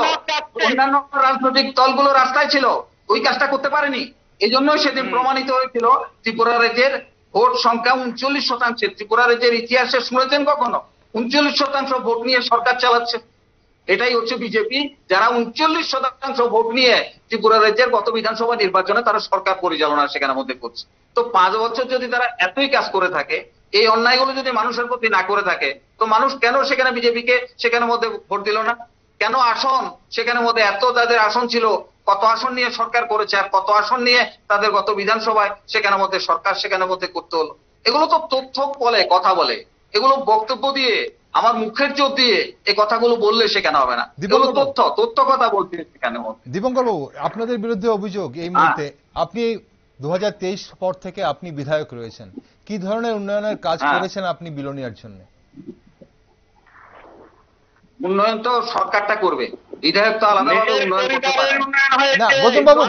অন্যান্য রাজনৈতিক দলগুলো রাস্তায় ছিল, ওই কাজটা করতে পারেনি। এই জন্যই সেদিন প্রমাণিত হয়েছিল ত্রিপুরা রাজ্যের ভোট সংখ্যা 39%। ত্রিপুরা রাজ্যের ইতিহাসে শুনেছেন কখনো 39% ভোট নিয়ে সরকার চালাচ্ছে? এটাই হচ্ছে বিজেপি, যারা 39% ভোট নিয়ে ত্রিপুরা রাজ্যের গত বিধানসভা নির্বাচনে তারা সরকার পরিচালনা সেখানে মধ্যে করছে। তো 5 বছর যদি তারা এতই কাজ করে থাকে, এই অন্যায়গুলো যদি মানুষের প্রতি না করে থাকে, তো মানুষ কেন সেখানে বিজেপিকে সেখানে মধ্যে ভোট দিল না? কেন আসন সেখানে মধ্যে এত তাদের আসন ছিল, কত আসন নিয়ে সরকার করেছে, আর কত আসন নিয়ে তাদের গত বিধানসভায় সেখানে মধ্যে সরকার সেখানে মধ্যে করতে হলো? এগুলো তো তথ্য বলে, কথা বলে, এগুলো বক্তব্য দিয়ে আমার মুখের জোর দিয়ে এই কথাগুলো বললে সেখানে হবে না। এগুলো তথ্য কথা বলতে সেখানে। দীপঙ্কর বাবু, আপনাদের বিরুদ্ধে অভিযোগ এই মুহূর্তে আপনি 2023 পর থেকে আপনি বিধায়ক রয়েছেন, কি ধরনের উন্নয়নের কাজ করেছেন আপনি বিলোনিয়ার জন্য? উন্নয়ন তো সরকারটা করবে, বিধায়ক তো আলাদাভাবে উন্নয়ন করতে পারে না।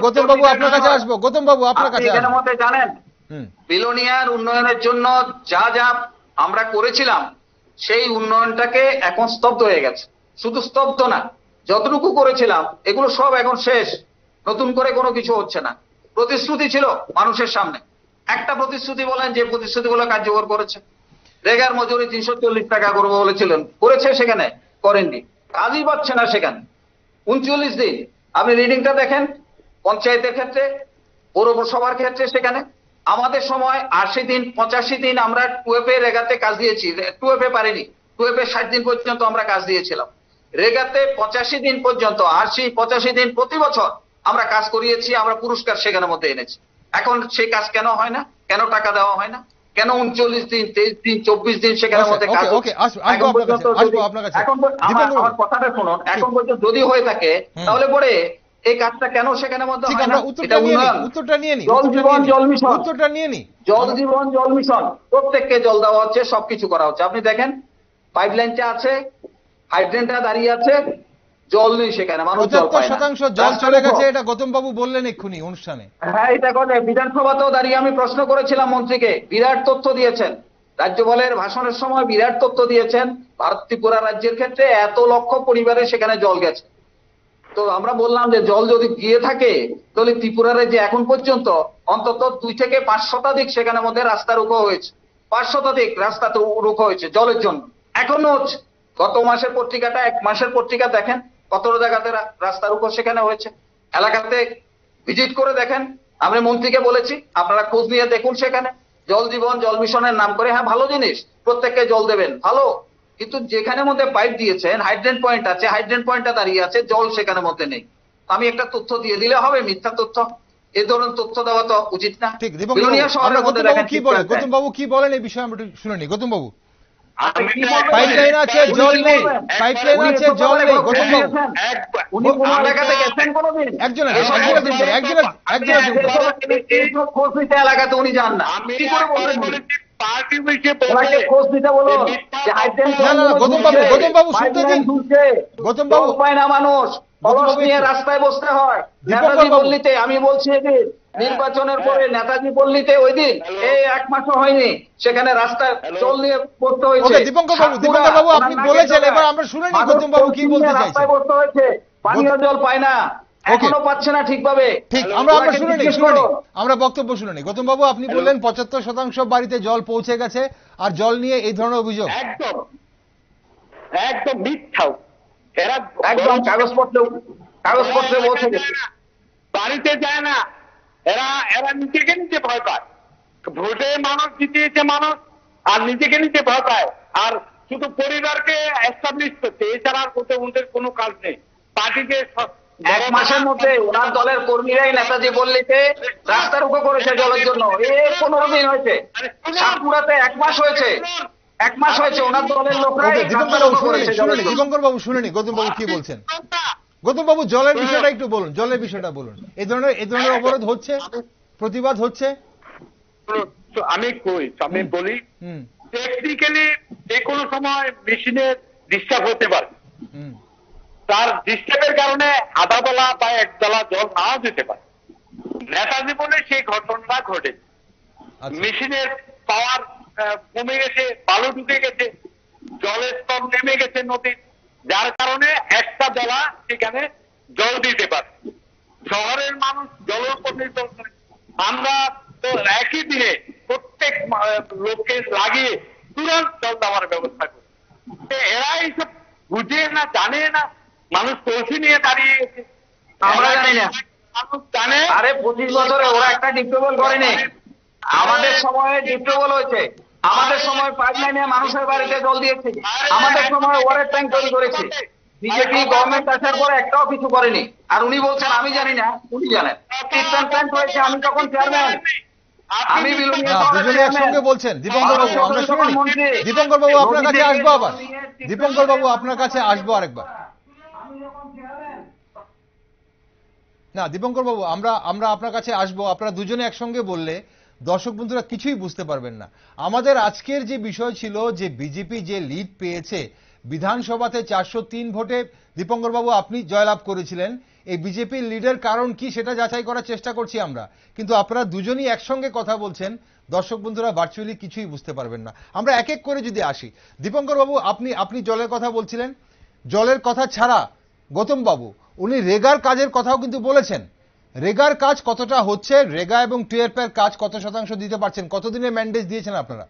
গৌতম বাবু আপনার কাছে আসবো। গৌতম বাবু আপনার কাছে এখানে মধ্যে জানেন বিলোনিয়ার উন্নয়নের জন্য যা যা আমরা করেছিলাম সেই উন্নয়নটাকে এখন স্তব্ধ হয়ে গেছে। শুধু স্তব্ধ না, যতটুকু করেছিলাম এগুলো সব এখন শেষ, নতুন করে কোনো কিছু হচ্ছে না। প্রতিশ্রুতি ছিল মানুষের সামনে, একটা প্রতিশ্রুতি বলেন যে প্রতিশ্রুতিগুলো কার্যকর করেছে। রেগার মজুরি 340 টাকা করবো বলেছিলেন, করেছে? সেখানে করেননি, কাজই পাচ্ছে না সেখানে। 39 দিন আপনি রিডিংটা দেখেন, পঞ্চায়েতের ক্ষেত্রে, পৌরসভার ক্ষেত্রে সেখানে আমাদের সময় 80 দিন 85 দিন আমরা টুয়েফে রেগাতে কাজ দিয়েছি, টুয়েফে পারিনি, টুয়েফে 60 দিন পর্যন্ত আমরা কাজ দিয়েছিলাম। রেগাতে 85 দিন পর্যন্ত, 80-85 দিন প্রতি বছর আমরা কাজ করিয়েছি, আমরা পুরস্কার সেখানে মধ্যে এনেছি। এখন সেই কাজ কেন হয় না? কেন টাকা দেওয়া হয় না? কেন 39 দিন 23 দিন 24 দিন সেখানে মধ্যে কাজ? এখন আমার কথাটা শুনুন, এখন পর্যন্ত যদি হয়ে থাকে তাহলে পরে এই কাজটা কেন সেখানে মধ্যে হয় না? উত্তরটা নিয়ে নি, জল জীবন জল মিশন, উত্তরটা নিয়ে নি। জল জীবন জল মিশন, প্রত্যেককে জল দেওয়া হচ্ছে, সবকিছু করা হচ্ছে। আপনি দেখেন পাইপলাইনটা আছে, হাইড্রেনটা দাঁড়িয়ে আছে, জল নেই সেখানে, মানুষ জল পায় না। 75% জল চলে গেছে, এটা গৌতম বাবু বললেন এক্ষুনি অনুষ্ঠানে। হ্যাঁ, এটা করে বিধানসভাতেও দাঁড়িয়ে আমি প্রশ্ন করেছিলাম মন্ত্রীকে, বিরাট তথ্য দিয়েছেন রাজ্যপালের ভাষণের সময়, বিরাট তথ্য দিয়েছেন ভারত ত্রিপুরা রাজ্যের ক্ষেত্রে এত লক্ষ পরিবারে সেখানে জল গেছে। তো আমরা বললাম যে জল যদি গিয়ে থাকে তাহলে ত্রিপুরা রাজ্যে এখন পর্যন্ত অন্তত 2 থেকে 5 শতাধিক সেখানে মধ্যে রাস্তা রুখো হয়েছে, 5 শতাধিক রাস্তা তো রুখো হয়েছে জলের জন্য, এখনো হচ্ছে। গত মাসের পত্রিকাটা, 1 মাসের পত্রিকা দেখেন, কত জায়গাতে রাস্তা রুখো সেখানে হয়েছে। এলাকাতে ভিজিট করে দেখেন, আমি মন্ত্রীকে বলেছি আপনারা খোঁজ নিয়ে দেখুন সেখানে জল জীবন জল মিশনের নাম করে, হ্যাঁ ভালো জিনিস, প্রত্যেককে জল দেবেন, ভালো, কিন্তু যেখানে মধ্যে পাইপ দিয়েছেন, হাইড্রেন পয়েন্ট আছে, হাইড্রেন পয়েন্টটা দাঁড়িয়ে আছে, জল সেখানে মধ্যে নেই। আমি একটা তথ্য দিয়ে দিলে হবে? মিথ্যা তথ্য, এই ধরনের তথ্য দেওয়া তো উচিত না। ঠিক, গৌতম বাবু কি বলেন এই বিষয়ে আমরা শুনে নি। গৌতম বাবু, পাইপলাইন আছে জল নেই, পাইপলাইন আছে জল নেই। গৌতম বাবু উনি কোন এলাকাতে গেছেন কোনোদিন? এলাকাতে উনি যান না, কি করে বলবেন? খোঁজ দিতে বলুন যে হাইড্রেন গৌতম বাবু উপায় না, মানুষ কলস নিয়ে রাস্তায় বসতে হয়। নেতাজি পল্লীতে আমি বলছি এদিন নির্বাচনের পরে নেতাজি পল্লীতে ওই দিন এই 1 মাসও হয়নি সেখানে রাস্তায় জল নিয়ে পড়তে হয়েছে। দীপঙ্কর বাবু আপনি বলেছেন, এবার আমরা শুনে নি গৌতম বাবু কি বলতে চাইছেন। রাস্তায় বসতে হয়েছে, পানীয় জল পায় না, এখনো পাচ্ছে না ঠিকভাবে। ঠিক, আমরা শুনে নি, আমরা বক্তব্য শুনে নি। গৌতম বাবু আপনি বললেন 75% বাড়িতে জল পৌঁছে গেছে, আর জল নিয়ে এই ধরনের অভিযোগ একদম মিথ্যা। এরা একদম কাগজপত্রে পৌঁছে গেছে, বাড়িতে যায় না, এরা নিজেকে নিজে ভয় পায়। ভোটে মানুষ জিতিয়েছে মানুষ, আর নিজেকে নিজে ভয় পায়, আর শুধু পরিবারকে এস্টাবলিশ করছে, এছাড়া আর ওদের কোনো কাজ নেই। পার্টিকে 1 মাসের মধ্যে ওনার দলের কর্মীরাই নেতাজি পল্লীতে রাস্তা রুখো করেছে জলের জন্য। 15 দিন হয়েছে, সাতপুরাতে 1 মাস হয়েছে, 1 মাস হয়েছে ওনার দলের লোকরা। দীপঙ্কর বাবু শুনেনি গৌতম বাবু কি বলছেন। গৌতম বাবু জলের বিষয়টা একটু বলুন, জলের বিষয়টা বলুন। এই ধরনের অবরোধ হচ্ছে প্রতিবাদ হচ্ছে? তো আমি বলি, টেকনিক্যালি যে কোনো সময় মেশিনের ডিস্টার্ব হতে পারে। তার ডিস্টার্বের কারণে আধা বেলা বা এক বেলা জল নাও যেতে পারে। নেতাজি বলে সেই ঘটনাটা ঘটে। মেশিনের পাওয়ার কমে গেছে, বালু ঢুকে গেছে, জলের স্তর নেমে গেছে নদীর, যার কারণে একটা বেলা সেখানে জল দিতে পারে। শহরের মানুষ জলের উপর নির্ভর করে। আমরা তো একই দিনে প্রত্যেক লোককে লাগিয়ে তুরন্ত জল দেওয়ার ব্যবস্থা করি। এরা এইসব বুঝে না, জানে না, মানুষ কলসি নিয়ে দাঁড়িয়ে গেছে। আমরা জানি না, মানুষ জানে। আরে 25 বছরে ওরা একটা ডিপ্টোবল করেনি। আমাদের সময়ে ডিপ্টোবল হয়েছে, আমাদের সময় পাইপলাইনে মানুষের বাড়িতে জল দিয়েছে, আমাদের সময় ওয়াটার ট্যাঙ্ক তৈরি করেছে। বিজেপি গভর্নমেন্ট আসার পরে একটাও কিছু করেনি। আর উনি বলছেন আমি জানি না, উনি জানেন। টিস্টান প্ল্যান্ট হয়েছে, আমি তখন চেয়ারম্যান, আমি বিলুনিয়া দুজনে একসঙ্গে বলছেন। দীপঙ্কর বাবু আমরা শুনি, দীপঙ্কর বাবু আপনার কাছে আসবো আবার, দীপঙ্কর বাবু আপনার কাছে আসবো আরেকবার। না দীপঙ্কর বাবু, আমরা আপনার কাছে আসবো। আপনারা দুজনে একসঙ্গে বললে দর্শক বন্ধুরা কিছুই বুঝতে পারবেন না। আমাদের আজকের যে বিষয় ছিল যে বিজেপি যে লিড পেয়েছে বিধানসভাতে 403 ভোটে, দীপঙ্কর বাবু আপনি জয়লাভ করেছিলেন। এই বিজেপির লিডের কারণ কি সেটা যাচাই করার চেষ্টা করছি আমরা, কিন্তু আপনারা দুজনই একসঙ্গে কথা বলছেন, দর্শক বন্ধুরা ভার্চুয়ালি কিছুই বুঝতে পারবেন না। আমরা এক এক করে যদি আসি, দীপঙ্কর বাবু আপনি জলের কথা বলছিলেন। জলের কথা ছাড়া গৌতম বাবু উনি রেগার কাজের কথাও কিন্তু বলেছেন। রেগার কাজ কতটা হচ্ছে, রেগা এবং টিআরপির কাজ কত শতাংশ দিতে পারছেন, কতদিনের ম্যান্ডেজ দিয়েছেন আপনারা?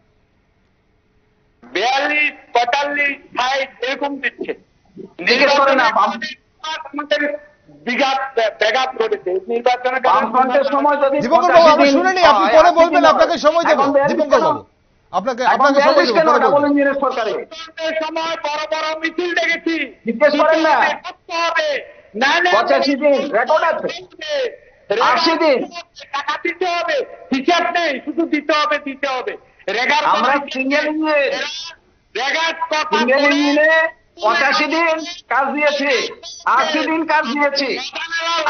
42, 45, 60 এরকম দিচ্ছে। দীপঙ্কর বাবু আমরা শুনিনি, আপনি পরে বলবেন, আপনাকে সময় দেবো। দীপঙ্কর বাবু আপনাকে সময় দেবো, পরে বলবেন। সময় বড় বড় মিছিল দেখেছি, জিজ্ঞেস করেন না। 85 দিন রেকর্ড আছে, 80 দিন টাকা দিতে হবে, হিসাব নেই, শুধু দিতে হবে দিতে হবে। আমরা সিঙ্গেল ইঞ্জিনে 85 দিন কাজ দিয়েছি, 80 দিন কাজ দিয়েছি।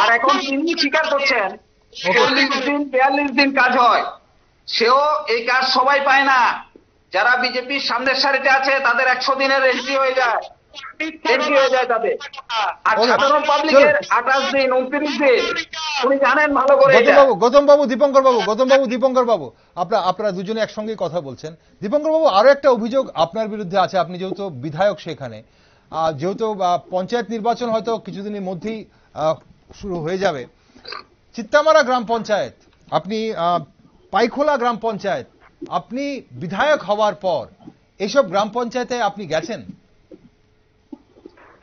আর এখন তিনি স্বীকার করছেন 40 দিন 42 দিন কাজ হয়। সেও এই কাজ সবাই পায় না। যারা বিজেপির সামনের সারিতে আছে তাদের 100 দিনের এন্ট্রি হয়ে যায় তাদের। আর সাধারণ পাবলিকের 28 দিন 29 দিন। উনি জানেন ভালো করে। গৌতম বাবু দীপঙ্কর বাবু, গৌতম বাবু দীপঙ্কর বাবু, আপনারা দুজনে একসঙ্গে কথা বলছেন। দীপঙ্কর বাবু আরো একটা অভিযোগ আপনার বিরুদ্ধে আছে। আপনি যেহেতু বিধায়ক সেখানে, যেহেতু পঞ্চায়েত নির্বাচন হয়তো কিছুদিনের মধ্যেই শুরু হয়ে যাবে, চিত্তামারা গ্রাম পঞ্চায়েত, আপনি পাইখোলা গ্রাম পঞ্চায়েত, আপনি বিধায়ক হওয়ার পর এইসব গ্রাম পঞ্চায়েতে আপনি গেছেন?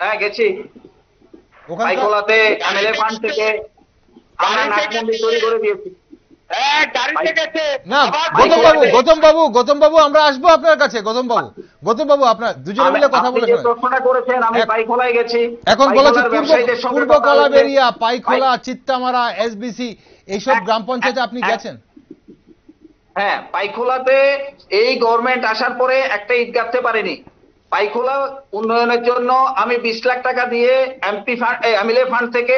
হ্যাঁ গেছি। পাইখোলাতে এমএলএ ফান্ড থেকে আমরা নাট মন্দির তৈরি করে দিয়েছি। না গৌতম বাবু আমরা আসবো আপনার কাছে। গৌতম বাবু আপনার দুজনে মিলে কথা বলে প্রশ্নটা করেছেন, আমি পাইখোলায় গেছি। এখন বলেছে পূর্ব কলাবেরিয়া, পাইখোলা, চিত্তামারা, এসবিসি এইসব গ্রাম পঞ্চায়েতে আপনি গেছেন? হ্যাঁ, পাইখোলাতে এই গভর্নমেন্ট আসার পরে একটা ঈদ গাঁথতে পারেনি। পাইখোলা উন্নয়নের জন্য আমি 20 লাখ টাকা দিয়ে এমএলএ ফান্ড থেকে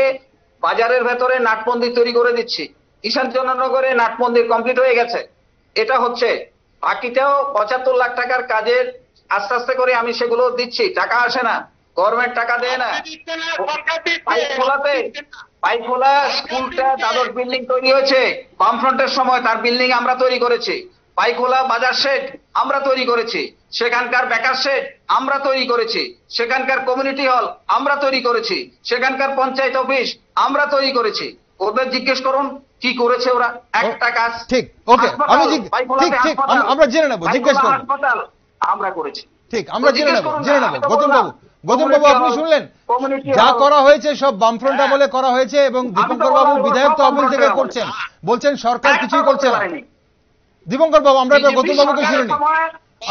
বাজারের ভেতরে নাট মন্দির তৈরি করে দিচ্ছি। ঈশানচন্দ্রনগরে নাট মন্দির কমপ্লিট হয়ে গেছে, এটা হচ্ছে। বাকিটাও 75 লাখ টাকার কাজের আস্তে আস্তে করে আমি সেগুলো দিচ্ছি। টাকা আসে না, গভর্নমেন্ট টাকা দেয় না। পাইখোলা স্কুলটা দ্বাদশ বিল্ডিং তৈরি হয়েছে বামফ্রন্টের সময়, তার বিল্ডিং আমরা তৈরি করেছি। পাইখোলা বাজার শেড আমরা তৈরি করেছি, সেখানকার বেকার শেড আমরা তৈরি করেছি, সেখানকার কমিউনিটি হল আমরা তৈরি করেছি, সেখানকার পঞ্চায়েত অফিস আমরা তৈরি করেছি। ওদের জিজ্ঞেস করুন কি করেছে ওরা, একটা কাজ। ঠিক, ওকে, আমরা জেনে নেব, জিজ্ঞেস করব। হাসপাতাল আমরা করেছি, ঠিক, আমরা জেনে নেব। গৌতম বাবু আপনি শুনলেন যা করা হয়েছে সব বামফ্রন্ট আমলে করা হয়েছে, এবং দীপঙ্কর বাবু বিধায়ক তহবিল থেকে করছেন, বলছেন সরকার কিছুই করছে না। দীপঙ্কর বাবু আমরা গৌতম বাবুকে শুনিনি,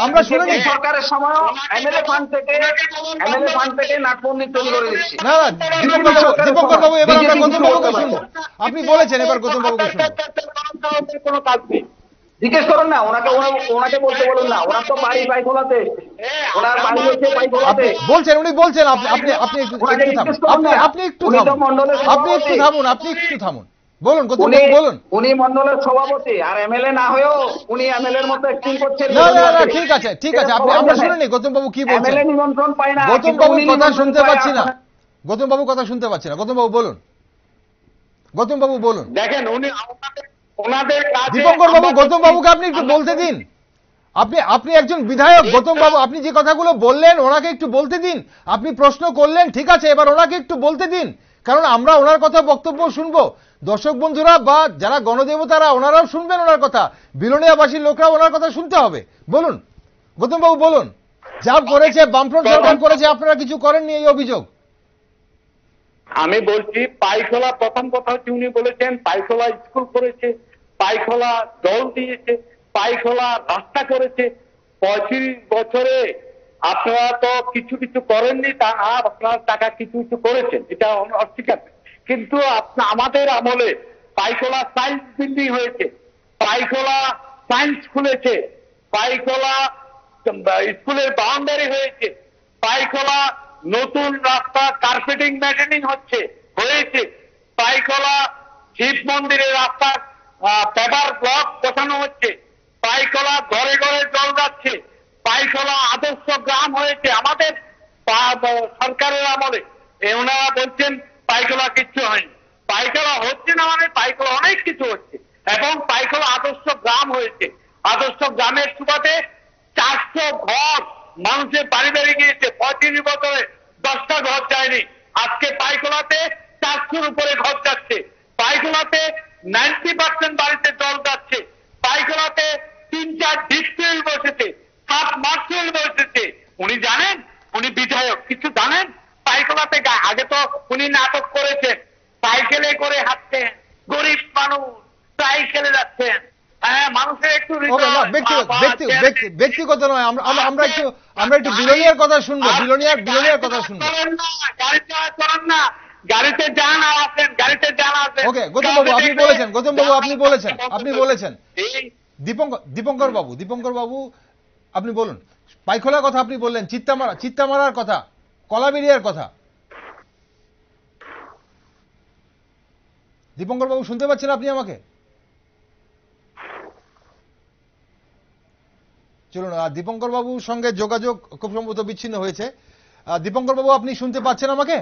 আমরা শুনিনি। সরকারের সময় এমএলএ ফান্ড থেকে নাটমন্দির তৈরি করে দিচ্ছি। না দীপঙ্কর বাবু এবার আমরা গৌতম বাবুকে শুনবো। আপনি বলেছেন, এবার গৌতম বাবুকে শুনবো। কোনো কাজ নেই, জিজ্ঞেস করুন না ওনাকে বলতে বলুন না। ওনার তো বাড়ি পাইখোলাতে, ওনার বাড়ি হচ্ছে পাইখোলাতে। উনি বলছেন আপনি একটু থামুন। বলুন গৌতমবাবু বলুন। উনি মন্ডলের সভাপতি, আর এমএলএ না হয়েও উনি এমএলএ এর মতো অ্যাক্টিং করছেন। না না না ঠিক আছে ঠিক আছে, আপনি আমরা শুনিনি গৌতমবাবু কি বলছেন। এমএলএ নিমন্ত্রণ পায় না, গৌতমবাবুর কথা শুনতে পাচ্ছি না, গৌতমবাবু কথা শুনতে পাচ্ছি না। গৌতমবাবু বলুন, গৌতমবাবু বলুন। দেখেন উনি ওনাদের কাছে দীপঙ্কর বাবু, গৌতম বাবুকে আপনি একটু বলতে দিন। আপনি একজন বিধায়ক, গৌতম বাবু আপনি যে কথাগুলো বললেন ওনাকে একটু বলতে দিন। আপনি প্রশ্ন করলেন ঠিক আছে, এবার ওনাকে একটু বলতে দিন, কারণ আমরা ওনার কথা বক্তব্য শুনবো, দর্শক বন্ধুরা বা যারা গণদেবতারা ওনারাও শুনবেন ওনার কথা, বিলোনিয়াবাসীর লোকরাও ওনার কথা শুনতে হবে। বলুন গৌতম বাবু বলুন, যা করেছে বামফ্রন্ট সরকার করেছে, আপনারা কিছু করেননি এই অভিযোগ। আমি বলছি পাইখোলা, প্রথম কথা হচ্ছে উনি বলেছেন পাইখোলা স্কুল করেছে, পাইখোলা জল দিয়েছে, পাইখোলা রাস্তা করেছে। 35 বছরে আপনারা তো কিছু কিছু করেননি, তা আপনারা টাকা কিছু কিছু করেছেন, এটা অস্বীকার। কিন্তু আমাদের আমলে পাইখোলা সায়েন্স বিল্ডিং হয়েছে, পাইখোলা সায়েন্স খুলেছে, পাইখোলা স্কুলের বাউন্ডারি হয়েছে, পাইখোলা নতুন রাস্তা কার্পেটিং ম্যাটেনিং হয়েছে, পাইখোলা শিব মন্দিরের রাস্তা পেপার ব্লক বসানো হচ্ছে, পাইখোলা ঘরে ঘরে জল যাচ্ছে, পাইখোলা আদর্শ গ্রাম হয়েছে আমাদের সরকারের আমলে। ওনারা বলছেন পাইখোলা কিচ্ছু হয়নি। পাইখোলা হচ্ছে না মানে পাইখোলা অনেক কিছু হচ্ছে, এবং পাইখোলা আদর্শ গ্রাম হয়েছে। আদর্শ গ্রামের সুবাদে 400 ঘর মানুষের বাড়ি বাড়ি গিয়েছে। 35 বছরে 10টা ঘর যায়নি, আজকে পাইখোলাতে 400-র উপরে ঘর যাচ্ছে। পাইখোলাতে 90% বাড়িতে জল যাচ্ছে। পাইখোলাতে 3-4 ডিস্ট্রিক্ট বসেছে, 7 মার্চেল বসেছে। উনি জানেন, উনি বিধায়ক, কিছু জানেন? পাইখোলাতে আগে তো উনি নাটক করেছেন, সাইকেলে করে হাঁটছেন, গরিব মানুষ সাইকেলে যাচ্ছেন। হ্যাঁ, মানুষের একটু ব্যক্তিগত নয়, আমরা একটু বিলোনিয়ার কথা শুনবো, বিলোনিয়ার কথা শুনবো। গাড়ি চালা করেন না, গাড়িতে যান আর আসেন, গাড়িতে যান আসেন। ওকে গৌতম বাবু আপনি বলেছেন, গৌতম বাবু আপনি বলেছেন। দীপঙ্কর বাবু আপনি বলুন, পাইখোলার কথা আপনি বললেন, চিত্তামারার কথা, কলাবেরিয়ার কথা। দীপঙ্কর বাবু শুনতে পাচ্ছেন আপনি আমাকে? চলুন, দীপঙ্কর বাবুর সঙ্গে যোগাযোগ খুব সম্ভবত বিচ্ছিন্ন হয়েছে। দীপঙ্কর বাবু আপনি শুনতে পাচ্ছেন আমাকে?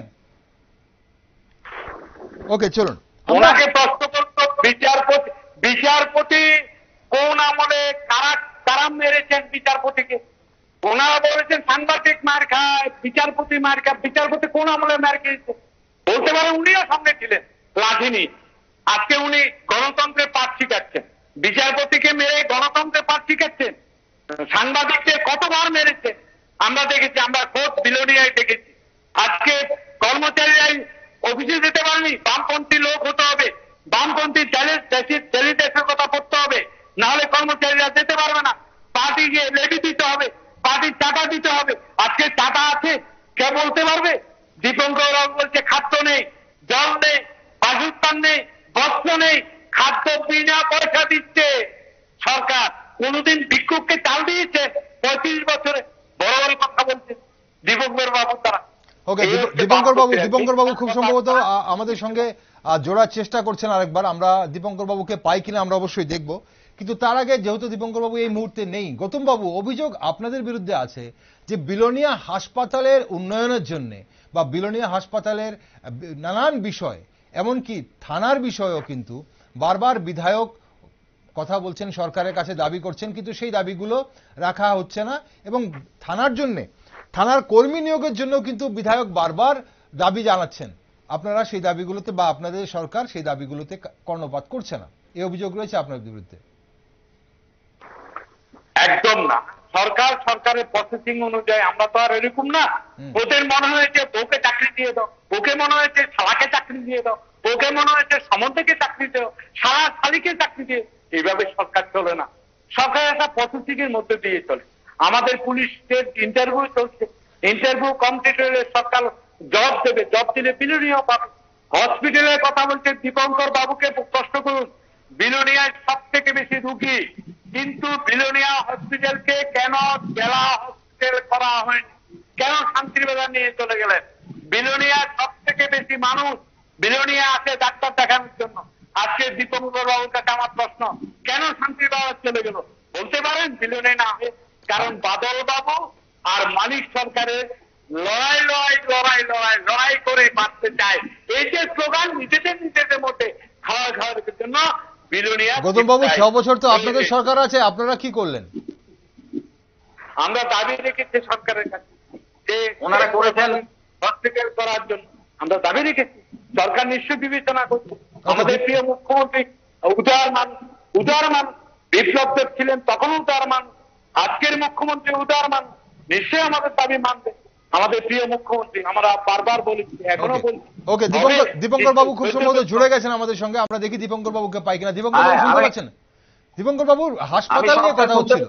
ওকে চলুন, ওনাকে প্রশ্ন করতো বিচারপতি কোন আমলে কারা মেরেছেন বিচারপতিকে। ওনারা বলেছেন সাংবাদিক মার খায়, বিচারপতি মার খায়। বিচারপতি কোন আমলে মার খেয়েছে বলতে পারে? উনিও সঙ্গে ছিলেন, লাঠিনি। আজকে উনি গণতন্ত্রের পাঠ শিখাচ্ছেন, বিচারপতিকে মেরে গণতন্ত্রের পাঠ শিখাচ্ছেন। সাংবাদিকদের কতবার মেরেছে আমরা দেখেছি, আমরা খোদ বিলোনিয়ায় দেখেছি। আজকে কর্মচারীরাই অফিসে যেতে পারেনি, বামপন্থী লোক হতে হবে, বামপন্থী ডেলিগেটের কথা পড়তে হবে, নাহলে কর্মচারীরা যেতে পারবে না। পার্টি গিয়ে লেবি দিতে হবে, পার্টির টাকা দিতে হবে। আজকে টাকা আছে, কে বলতে পারবে? দীপঙ্কর রাও বলছে খাদ্য নেই, জল নেই, বাসস্থান নেই, বস্ত্র নেই, খাদ্য বিনা পয়সা দিচ্ছে সরকার। কোনদিন ভিক্ষুককে চাল দিয়েছে 35 বছরে? বড় বড় কথা বলছে দীপঙ্কর বাবু তারা। ওকে দীপঙ্কর বাবু খুব সম্ভবত আমাদের সঙ্গে জোড়ার চেষ্টা করছেন আরেকবার। আমরা দীপঙ্কর বাবুকে পাই কিনা আমরা অবশ্যই দেখব, কিন্তু তার আগে যেহেতু দীপঙ্কর বাবু এই মুহূর্তে নেই, গৌতম বাবু অভিযোগ আপনাদের বিরুদ্ধে আছে যে বিলোনিয়া হাসপাতালের উন্নয়নের জন্য বা বিলোনিয়া হাসপাতালের নানান বিষয়, এমনকি থানার বিষয়েও কিন্তু বারবার বিধায়ক কথা বলছেন, সরকারের কাছে দাবি করছেন, কিন্তু সেই দাবিগুলো রাখা হচ্ছে না। এবং থানার কর্মী নিয়োগের জন্য কিন্তু বিধায়ক বারবার দাবি জানাচ্ছেন, আপনারা সেই দাবিগুলোতে বা আপনাদের সরকার সেই দাবিগুলোতে কর্ণপাত করছে না, এই অভিযোগ রয়েছে আপনাদের বিরুদ্ধে। একদম না, সরকারের প্রসেসিং অনুযায়ী আমরা তো আর এরকম না। ওদের মনে হয়েছে বউকে চাকরি দিয়ে দাও, ওকে মনে হয়েছে শালাকে চাকরি দিয়ে দাও, ওকে মনে হয়েছে সমন্ধকে চাকরি দাও, শালা শালিকে চাকরি দিয়ে। এইভাবে সরকার চলে না, সরকার একটা প্রসেসিং এর মধ্যে দিয়ে চলে। আমাদের পুলিশের ইন্টারভিউ চলছে, ইন্টারভিউ কমপ্লিট হলে সরকার জব দেবে, জব দিলে বিলোনিয়া পাবে। হসপিটালের কথা বলছে, দীপঙ্কর বাবুকে প্রশ্ন করুন, বিলোনিয়ায় সব থেকে বেশি রুগী, কিন্তু বিলোনিয়া হসপিটালকে কেন জেলা হসপিটাল করা হয়নি? কেন শান্তিবাজার নিয়ে চলে গেলেন? বিলোনিয়ায় সব থেকে বেশি মানুষ বিলোনিয়া আসে ডাক্তার দেখানোর জন্য, আজকে দীপঙ্কর বাবুর কাছে আমার প্রশ্ন, কেন শান্তির বাবা চলে গেল? বলতে পারেন বিলুনিয়া না হবে, কারণ বাদল বাবু আর মানিক সরকারের লড়াই করে বাঁচতে চায়। এই যে স্লোগান নিজেদের মধ্যে খাওয়ার জন্য বিলুনিয়া। গৌতম বাবু 6 বছর তো আপনাদের সরকার আছে, আপনারা কি করলেন? আমরা দাবি রেখেছি সরকারের কাছে যে ওনারা করেছেন হসপিটাল করার জন্য, আমরা দাবি রেখেছি। সরকার নিশ্চয় বিবেচনা করছে। আমাদের প্রিয় মুখ্যমন্ত্রী উদার মানুষ, বিপ্লব দেব ছিলেন তখন উদার মানুষ, আজকের মুখ্যমন্ত্রী উদার মানুষ, নিশ্চয়ই আমাদের দাবি মানবে। আমাদের প্রিয় মুখ্যমন্ত্রী, আমরা বারবার বলেছি, এখনো বলছি। ওকে, দীপঙ্কর বাবু খুব সম্ভবত জুড়ে গেছেন আমাদের সঙ্গে, আমরা দেখি দীপঙ্কর বাবুকে পাই কিনা। দীপঙ্কর বাবু শুনতে পাচ্ছেন? দীপঙ্কর বাবুর হাসপাতাল নিয়ে কথা হচ্ছিল।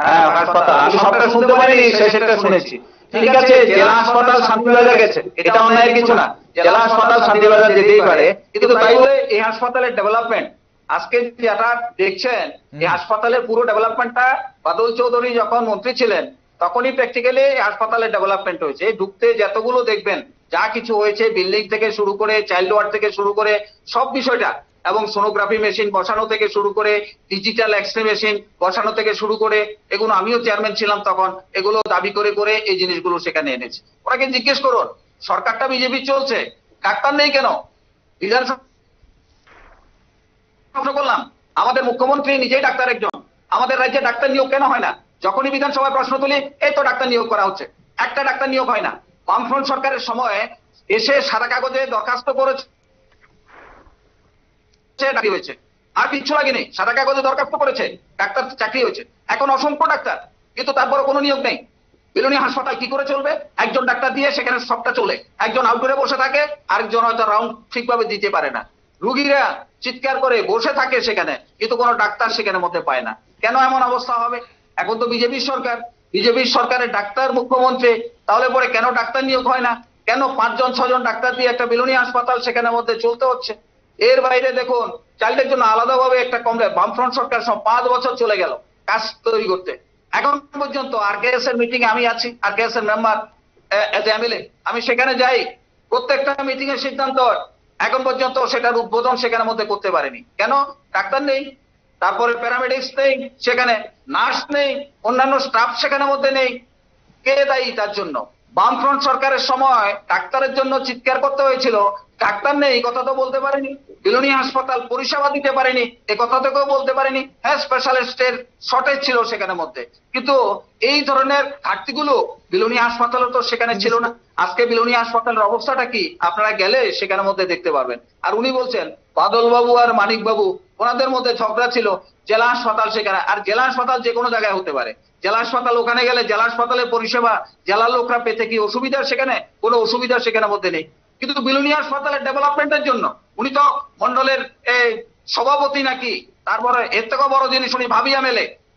হ্যাঁ, হাসপাতাল আমি সবটা শুনতে পারিনি, সেটা শুনেছি। ঠিক আছে, জেলা হাসপাতাল শান্তিবাজার গেছে, এটা অন্যায়ের কিছু না। জেলা হাসপাতাল শান্তিবাজার যেতেই পারে, কিন্তু তাই বলে এই হাসপাতালের ডেভেলপমেন্ট আজকে যেটা দেখছেন, এই হাসপাতালের পুরো ডেভেলপমেন্টটা বাদল চৌধুরী যখন মন্ত্রী ছিলেন তখনই প্র্যাকটিক্যালি হাসপাতালের ডেভেলপমেন্ট হয়েছে। ঢুকতে যতগুলো দেখবেন যা কিছু হয়েছে, বিল্ডিং থেকে শুরু করে চাইল্ড ওয়ার্ড থেকে শুরু করে সব বিষয়টা, এবং সোনোগ্রাফি মেশিন বসানো থেকে শুরু করে ডিজিটাল এক্সরে মেশিন বসানো থেকে শুরু করে, এগুলো আমিও চেয়ারম্যান ছিলাম তখন, এগুলো দাবি করে এই জিনিসগুলো সেখানে এনেছে। ওনাকে জিজ্ঞেস করুন, সরকারটা বিজেপি চলছে, ডাক্তার নেই কেন? বিধানসভা করলাম, আমাদের মুখ্যমন্ত্রী নিজেই ডাক্তার একজন, আমাদের রাজ্যে ডাক্তার নিয়োগ কেন হয় না? যখনই বিধানসভায় প্রশ্ন তুলি, এই তো ডাক্তার নিয়োগ করা হচ্ছে, একটা ডাক্তার নিয়োগ হয় না। বামফ্রন্ট সরকারের সময়ে এসে সাদা কাগজে দরখাস্ত করেছে, হয়েছে, আর কিচ্ছু লাগেনি, সাদা কাগজে দরখাস্ত করেছে, ডাক্তার চাকরি হয়েছে। এখন অসংখ্য ডাক্তার, কিন্তু তারপরে কোনো নিয়োগ নেই। বিলুনিয়া হাসপাতাল কি করে চলবে? একজন ডাক্তার দিয়ে সেখানে সবটা চলে, একজন আউটডোরে বসে থাকে, আরেকজন হয়তো রাউন্ড ঠিকভাবে দিতে পারে না, রুগীরা চিৎকার করে বসে থাকে সেখানে, কিন্তু কোনো ডাক্তার সেখানে মধ্যে পায় না। কেন এমন অবস্থা হবে? এখন তো বিজেপির সরকারের ডাক্তার মুখ্যমন্ত্রী, তাহলে পরে কেন ডাক্তার নিয়োগ হয় না? কেন 5-6জন ডাক্তার দিয়ে একটা বিলুনিয়া হাসপাতাল সেখানে মধ্যে চলতে হচ্ছে? এর বাইরে দেখুন, চাইল্ডের জন্য আলাদাভাবে একটা কমপ্লেক্স, বামফ্রন্ট সরকার সব 5 বছর চলে গেল কাজ তৈরি করতে। এখন পর্যন্ত আরকেএস এর মিটিং আমি আছি, আরকেএস এর মেম্বার এজ এমএলএ, আমি সেখানে যাই, প্রত্যেকটা মিটিং এর সিদ্ধান্ত এখন পর্যন্ত সেটার উদ্বোধন সেখানে মধ্যে করতে পারেনি। কেন? ডাক্তার নেই, তারপরে প্যারামেডিক্স নেই, সেখানে নার্স নেই, অন্যান্য স্টাফ সেখানে মধ্যে নেই। কে দায়ী তার জন্য? বামফ্রন্ট সরকারের সময় ডাক্তারের জন্য চিৎকার করতে হয়েছিল, ডাক্তার নেই এই কথা তো বলতে পারেনি। বিলুনিয়া হাসপাতাল পরিষেবা দিতে পারেনি এই কথা তো কেউ বলতে পারেনি। হ্যাঁ, স্পেশালিস্টের শর্টেজ ছিল সেখানে মধ্যে, কিন্তু এই ধরনের ঘাটতিগুলো বিলুনিয়া হাসপাতালও তো সেখানে ছিল না। আজকে বিলুনিয়া হাসপাতালের অবস্থাটা কি আপনারা গেলে সেখানে মধ্যে দেখতে পারবেন। আর উনি বলছেন বাদল বাবু আর মানিক বাবু, ওনাদের মধ্যে ঝগড়া ছিল, জেলা হাসপাতাল সেখানে, আর জেলা হাসপাতাল যে কোনো জায়গায় হতে পারে। জেলা হাসপাতাল ওখানে গেলে জেলা হাসপাতালের পরিষেবা জেলার লোকরা পেতে কি অসুবিধা? সেখানে কোনো অসুবিধা সেখানে মধ্যে নেই। কিন্তু বিলুনিয়া হাসপাতালের ডেভেলপমেন্টের জন্য উনি তো মন্ডলের সভাপতি নাকি, তারপরে এর থেকেও বড় জিনিস উনি ভাবি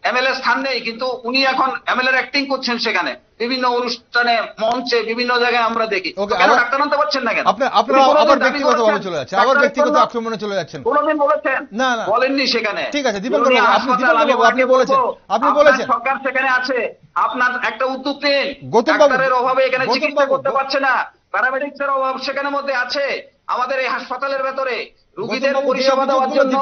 এমএলএ স্থান নেই, কিন্তু উনি এখন এমএলএ অ্যাক্টিং করছেন সেখানে, বিভিন্ন অনুষ্ঠানে মঞ্চে বিভিন্ন জায়গায় আমরা দেখি। ডাক্তার আনতে পারছেন না কেন? আপনারা আবার ব্যক্তিগতভাবে চলে যাচ্ছেন, আবার ব্যক্তিগত আক্রমণে চলে যাচ্ছেন। কোনোদিন বলেছেন? না বলেননি সেখানে। ঠিক আছে দীপঙ্কর বাবু, আপনি বলেছেন সরকার সেখানে আছে, আপনার একটা উদ্যোগ নেন। গৌতম বাবু, ডাক্তারের অভাবে এখানে চিকিৎসা করতে পারছে না, প্যারামেডিক্স এর অভাব সেখানে মধ্যে আছে। আমাদের এই হাসপাতালের ভেতরে রোগীদের পরিষেবা দেওয়ার জন্য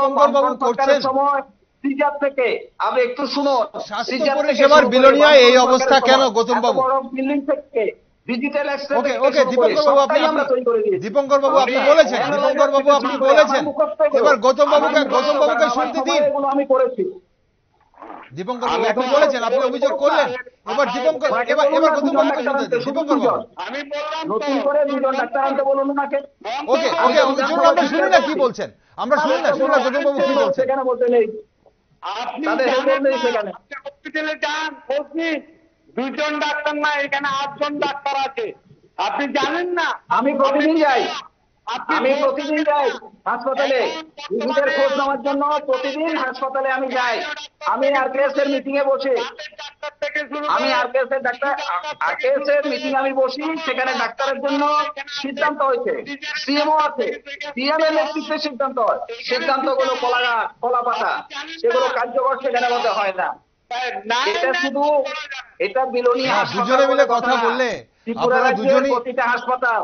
সরকারের সময় সিজার থেকে আপনি একটু শুনুন, স্বাস্থ্য পরিষেবার বিলুনিয়ায় এই অবস্থা কেন গৌতম বাবু? বিল্ডিং থেকে ডিজিটাল এক্সরে, ওকে দীপঙ্কর বাবু, আপনি বলেছেন, এবার গৌতম বাবুকে শুনতে দিন। আমি করেছি দীপঙ্কর বাবু আপনি বলেছেন, আপনি অভিযোগ করলেন, এবার গৌতম বাবুকে শুনতে দিন। দীপঙ্কর বাবু আমি বললাম নতুন করে 2জন ডাক্তার আনতে বলুন ওনাকে। ওকে চলুন আমরা শুনি না কি বলছেন, আমরা শুনি না গৌতম বাবু কি বলছেন। সেখানে বলতে নেই, আপনি তাদের হেল্প নেই সেখানে। হসপিটালে যান, খোঁজ নিন, 2জন ডাক্তার না, এখানে 8জন ডাক্তার আছে, আপনি জানেন না? আমি প্রতিদিন যাই হাসপাতালে রোগীদের খোঁজ নেওয়ার জন্য, প্রতিদিন হাসপাতালে আমি যাই। আমি আরকেএস এর মিটিং এ বসে, আমি আরকেএস এর মিটিং আমি বসি, সেখানে ডাক্তারের জন্য সিদ্ধান্ত হয়েছে, সিএমও আছে, সিএম এর নেতৃত্বে সিদ্ধান্ত হয়, সিদ্ধান্তগুলো কলা পাতা, সেগুলো কার্যকর সেখানে মধ্যে হয় না। এটা শুধু এটা বিলুনিয়া দুজনে মিলে কথা বললে ত্রিপুরা রাজ্যের প্রতিটা হাসপাতাল,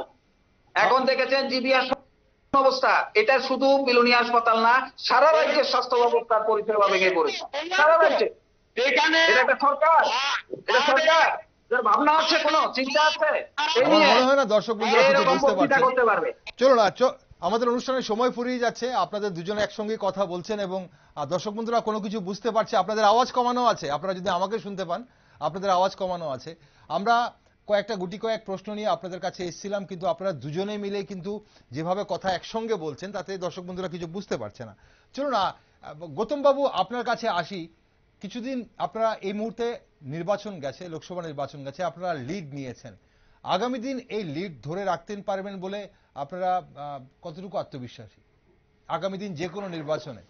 এখন দেখেছেন জিবি অবস্থা, এটা শুধু বিলোনিয়া হাসপাতাল না, সারা রাজ্যের স্বাস্থ্য ব্যবস্থার পরিষেবা ভেঙে পড়েছে সারা রাজ্যে। এটা একটা সরকার, এটা সরকার যার ভাবনা আছে, কোনো চিন্তা আছে এই আমার নিয়ে, মনে হয় না দর্শক বন্ধুরা কিছু এরকম বুঝতে বক্তৃতা পারছে। করতে পারবে। চলো না, আমাদের অনুষ্ঠানের সময় ফুরিয়ে যাচ্ছে। আপনাদের দুজনে একসঙ্গে কথা বলছেন এবং দর্শক বন্ধুরা কোনো কিছু বুঝতে পারছে। আপনাদের আওয়াজ কমানো আছে, আপনারা যদি আমাকে শুনতে পান আপনাদের আওয়াজ কমানো আছে। আমরা কয়েক প্রশ্ন নিয়ে আপনাদের কাছে এসেছিলাম, কিন্তু আপনারা দুজনে মিলে কিন্তু যেভাবে কথা একসঙ্গে বলছেন তাতে দর্শক বন্ধুরা কিছু বুঝতে পারছে না। চলো না, গৌতম বাবু আপনার কাছে আসি। কিছুদিন আপনারা এই মুহূর্তে নির্বাচন গেছে, লোকসভা নির্বাচন গেছে, আপনারা লিড নিয়েছেন। আগামী দিন এই লিড ধরে রাখতে পারবেন বলে আপনারা কতটুকু আত্মবিশ্বাসী আগামী দিন যে কোনো নির্বাচনে?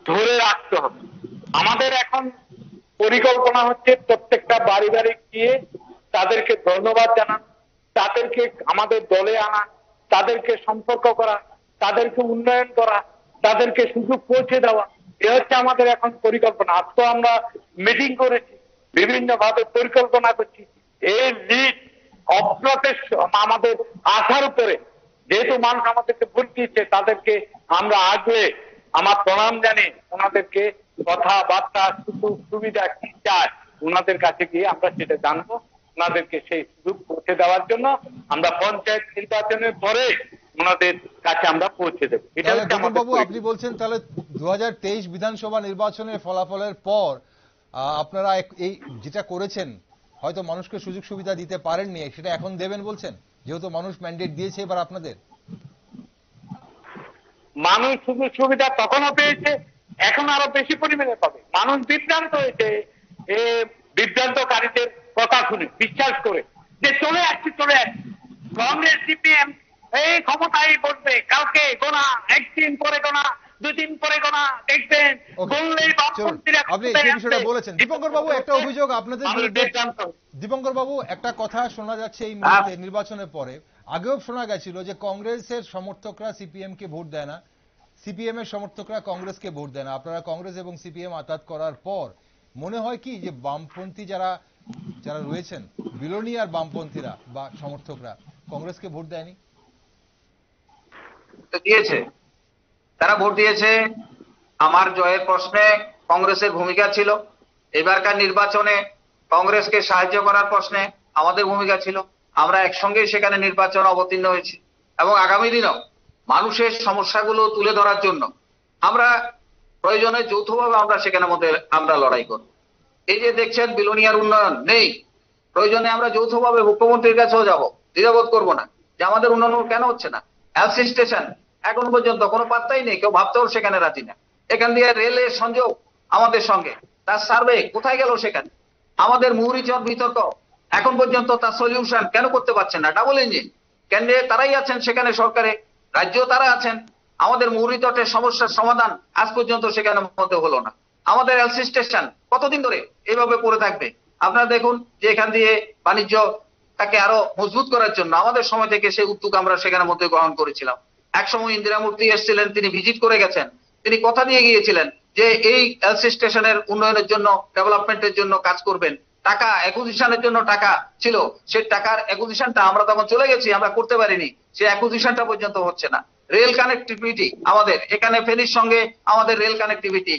ধরে রাখতে হবে। আমাদের এখন পরিকল্পনা হচ্ছে প্রত্যেকটা বাড়ি বাড়ি গিয়ে তাদেরকে ধন্যবাদ জানান, তাদেরকে আমাদের দলে আনা, তাদেরকে সম্পর্ক করা, তাদেরকে উন্নয়ন করা, তাদেরকে সুযোগ পৌঁছে দেওয়া। এ হচ্ছে আমাদের এখন পরিকল্পনা। আজকে আমরা মিটিং করেছি, বিভিন্ন ভাবে পরিকল্পনা করছি। এই লিড অপ্রত্যক্ষ আমাদের আশার উপরে, যেহেতু মানুষ আমাদেরকে ভোট দিয়েছে, তাদেরকে আমরা আগলে আমার প্রণাম জানি, ওনাদেরকে কথাবার্তা সুযোগ সুবিধা কি চায় ওনাদের কাছে গিয়ে আমরা সেটা জানবো, ওনাদেরকে সেই সুযোগ পৌঁছে দেওয়ার জন্য আমরা পঞ্চায়েত নির্বাচনের পরে ওনাদের কাছে আমরা পৌঁছে দেবো। এটা হচ্ছে গৌতম আমাদের বাবু আপনি বলছেন তাহলে 2023 বিধানসভা নির্বাচনের ফলাফলের পর আপনারা এই যেটা করেছেন হয়তো মানুষকে সুযোগ সুবিধা দিতে পারেননি, সেটা এখন দেবেন বলছেন, যেহেতু মানুষ ম্যান্ডেট দিয়েছে এবার আপনাদের। মানুষ সুযোগ সুবিধা তখনও পেয়েছে, এখন আরো বেশি পরিমাণে পাবে। মানুষ বিভ্রান্ত হয়েছে বিভ্রান্তকারীদের কথা শুনে, বিশ্বাস করে যে চলে আসছি কংগ্রেস সিপিএম এই ক্ষমতায় বসবে, কালকে গোনা, একদিন পরে গোনা, দুদিন পরে গোনা, দেখবেন বললেই আপনি যে বিষয়টা বলেছেন। দীপঙ্কর বাবু একটা অভিযোগ আপনাদের বিরুদ্ধে। দীপঙ্কর বাবু একটা কথা শোনা যাচ্ছে এই মুহূর্তে নির্বাচনের পরে, আগেও শোনা গেছিল যে কংগ্রেসের সমর্থকরা সিপিএম কে ভোট দেয় না, সিপিএম এর সমর্থকরা কংগ্রেসকে ভোট দেয় না। আপনারা কংগ্রেস এবং সিপিএম আতাত করার পর মনে হয় কি যে বামপন্থী যারা রয়েছেন, বিলোনিয়ার বামপন্থীরা বা সমর্থকরা কংগ্রেসকে ভোট দেয়নি? দিয়েছে, তারা ভোট দিয়েছে। আমার জয়ের প্রশ্নে কংগ্রেসের ভূমিকা ছিল, এবারকার নির্বাচনে কংগ্রেসকে সাহায্য করার প্রশ্নে আমাদের ভূমিকা ছিল। আমরা একসঙ্গেই সেখানে নির্বাচন অবতীর্ণ হয়েছি এবং আগামী দিনেও মানুষের সমস্যাগুলো তুলে ধরার জন্য আমরা প্রয়োজনে যৌথভাবে আমরা সেখানে মধ্যে আমরা লড়াই করব। এই যে দেখছেন বিলোনিয়ার উন্নয়ন নেই, প্রয়োজনে আমরা যৌথভাবে মুখ্যমন্ত্রীর কাছেও যাব, দ্বিধাবোধ করবো না যে আমাদের উন্নয়ন কেন হচ্ছে না। এলসি স্টেশন এখন পর্যন্ত কোনো পাত্তাই নেই, কেউ ভাবতেও সেখানে রাজি না। এখান দিয়ে রেলের সংযোগ আমাদের সঙ্গে, তার সার্ভে কোথায় গেল সেখানে। আমাদের মুহুরিচর বিতর্ক এখন পর্যন্ত তার সলিউশন কেন করতে পারছেন না। ডাবল ইঞ্জিন কেন্দ্রে তারাই আছেন, সেখানে সরকারে রাজ্যেও তারা আছেন। আমাদের মুহুরিচরের সমস্যার সমাধান আজ পর্যন্ত সেখানে মধ্যে হলো না। আমাদের এলসি স্টেশন কতদিন ধরে এইভাবে পড়ে থাকবে? আপনারা দেখুন যে এখান দিয়ে বাণিজ্যটাকে আরো মজবুত করার জন্য আমাদের সময় থেকে সেই উদ্যোগ আমরা সেখানে মধ্যে গ্রহণ করেছিলাম। একসময় ইন্দিরা মূর্তি এসেছিলেন, তিনি ভিজিট করে গেছেন, তিনি কথা দিয়ে গিয়েছিলেন যে এই এলসি স্টেশনের উন্নয়নের জন্য, ডেভেলপমেন্টের জন্য কাজ করবেন। টাকা অ্যাকুইজিশনের জন্য টাকা ছিল, সেই টাকার অ্যাকুইজিশনটা আমরা তখন চলে গেছি, আমরা করতে পারিনি, সেই অ্যাকুইজিশনটা পর্যন্ত হচ্ছে না। রেল কানেক্টিভিটি আমাদের এখানে ফেনীর সঙ্গে আমাদের রেল কানেক্টিভিটি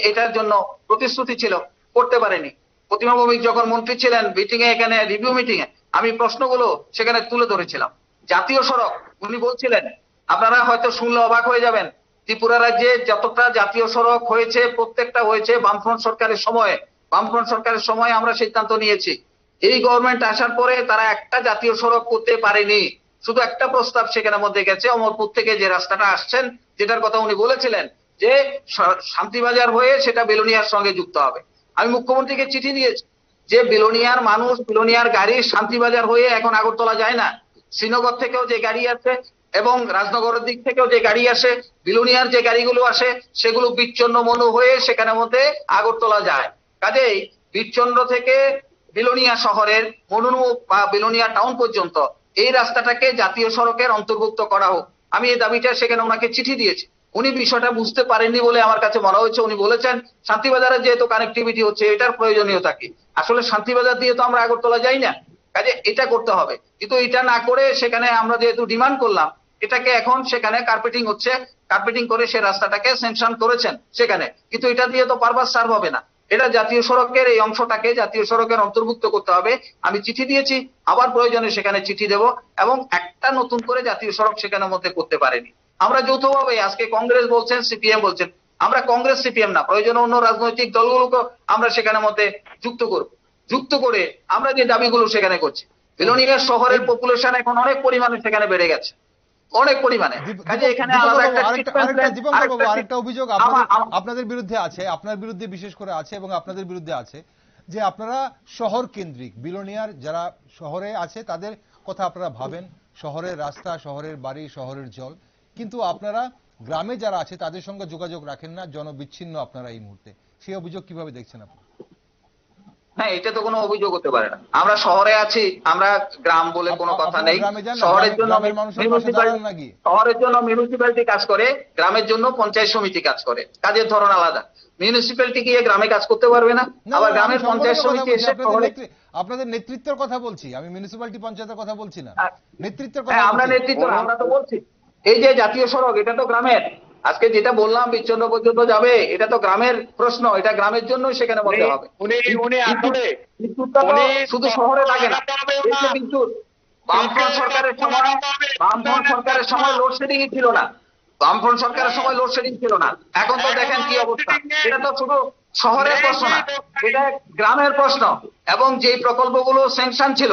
এটার জন্য প্রতিশ্রুতি ছিল, করতে পারেনি। প্রতিমা ভৌমিক যখন মন্ত্রী ছিলেন, মিটিং এ এখানে রিভিউ মিটিং এ আমি প্রশ্নগুলো সেখানে তুলে ধরেছিলাম। জাতীয় সড়ক উনি বলছিলেন, আপনারা হয়তো শুনলে অবাক হয়ে যাবেন, ত্রিপুরা রাজ্যে যতটা জাতীয় সড়ক হয়েছে প্রত্যেকটা হয়েছে বামফ্রন্ট সরকারের সময়ে। বামফ্রন্ট সরকারের সময় আমরা সিদ্ধান্ত নিয়েছি। এই গভর্নমেন্ট আসার পরে তারা একটা জাতীয় সড়ক করতে পারেনি, শুধু একটা প্রস্তাব সেখানে মধ্যে গেছে, অমরপুর থেকে যে রাস্তাটা আসছেন, যেটার কথা উনি বলেছিলেন যে শান্তিবাজার হয়ে সেটা বিলোনিয়ার সঙ্গে যুক্ত হবে। আমি মুখ্যমন্ত্রীকে চিঠি দিয়েছি যে বিলোনিয়ার মানুষ, বিলোনিয়ার গাড়ি শান্তিবাজার হয়ে এখন আগরতলা যায় না। শ্রীনগর থেকেও যে গাড়ি আছে এবং রাজনগরের দিক থেকেও যে গাড়ি আসে, বিলোনিয়ার যে গাড়িগুলো আসে সেগুলো বিচ্ছন্ন মনু হয়ে সেখানে মধ্যে আগরতলা যায়। কাজেই বিচ্ছন্ন থেকে বিলোনিয়া শহরের মনুনু বা বিলোনিয়া টাউন পর্যন্ত এই রাস্তাটাকে জাতীয় সড়কের অন্তর্ভুক্ত করা হোক। আমি এই দাবিটা সেখানে ওনাকে চিঠি দিয়েছি। উনি বিষয়টা বুঝতে পারেননি বলে আমার কাছে মনে হয়েছে। উনি বলেছেন শান্তিবাজারের যেহেতু কানেক্টিভিটি হচ্ছে এটার প্রয়োজনীয়তা কি। আসলে শান্তিবাজার দিয়ে তো আমরা আগরতলা যাই না, কাজে এটা করতে হবে। কিন্তু এটা না করে সেখানে আমরা যেহেতু ডিমান্ড করলাম এটাকে এখন সেখানে কার্পেটিং হচ্ছে, কার্পেটিং করে সে রাস্তাটাকে স্যাংশন করেছেন সেখানে, কিন্তু এটা দিয়ে তো পারপাস সার্ভ হবে না। এটা জাতীয় সড়কের এই অংশটাকে জাতীয় সড়কের অন্তর্ভুক্ত করতে হবে। আমি চিঠি দিয়েছি, আবার প্রয়োজনে সেখানে চিঠি দেব, এবং একটা নতুন করে জাতীয় সড়ক সেখানের মধ্যে করতে পারেনি। আমরা যৌথভাবে, আজকে কংগ্রেস বলছেন, সিপিএম বলছেন, আমরা কংগ্রেস সিপিএম না, প্রয়োজনে অন্য রাজনৈতিক দলগুলোকে আমরা সেখানের মধ্যে যুক্ত করে আমরা যে দাবিগুলো সেখানে করছি। বিলোনিয়া শহরের পপুলেশন এখন অনেক পরিমাণে সেখানে বেড়ে গেছে, অনেক পরিমাণে। কাজে এখানে আলাদা একটা আরেকটা অভিযোগ আপনাদের বিরুদ্ধে আছে, আপনার বিরুদ্ধে বিশেষ করে আছে এবং আপনাদের বিরুদ্ধে আছে যে আপনারা শহর কেন্দ্রিক, বিলোনিয়ার যারা শহরে আছে তাদের কথা আপনারা ভাবেন, শহরের রাস্তা, শহরের বাড়ি, শহরের জল, কিন্তু আপনারা গ্রামে যারা আছে তাদের সঙ্গে যোগাযোগ রাখেন না, জনবিচ্ছিন্ন আপনারা এই মুহূর্তে। সেই অভিযোগ কিভাবে দেখছেন আপনি? না, এটা তো কোনো অভিযোগ হতে পারে না। আমরা শহরে আছি, আমরা গ্রাম বলে কোনো কথা নেই। শহরের জন্য মিউনিসিপ্যালিটি কাজ করে, গ্রামের জন্য পঞ্চায়েত সমিতি কাজ করে, কাজের ধরন আলাদা। মিউনিসিপ্যালিটি গিয়ে গ্রামে কাজ করতে পারবে না, আবার গ্রামের পঞ্চায়েত সমিতি এসে আপনাদের নেতৃত্বের কথা বলছি আমি, মিউনিসিপ্যালিটি পঞ্চায়েতের কথা বলছি না, নেতৃত্বের কথা। আমরা নেতৃত্ব, আমরা তো বলছি এই যে জাতীয় সড়ক, এটা তো গ্রামের। আজকে যেটা বললাম বিচ্ছন্ন পর্যন্ত যাবে, এটা তো গ্রামের প্রশ্ন, এটা গ্রামের জন্যই সেখানে বলতে হবে। শুধু শহরে লাগে না, বিদ্যুৎ বামফ্রন্ট সরকারের সময় লোডশেডিংই ছিল না, বামফ্রন্ট সরকারের সময় লোডশেডিং ছিল না। এখন তো দেখেন কি অবস্থা। এটা তো শুধু শহরের প্রশ্ন না, এটা গ্রামের প্রশ্ন। এবং যে প্রকল্পগুলো স্যাংশন ছিল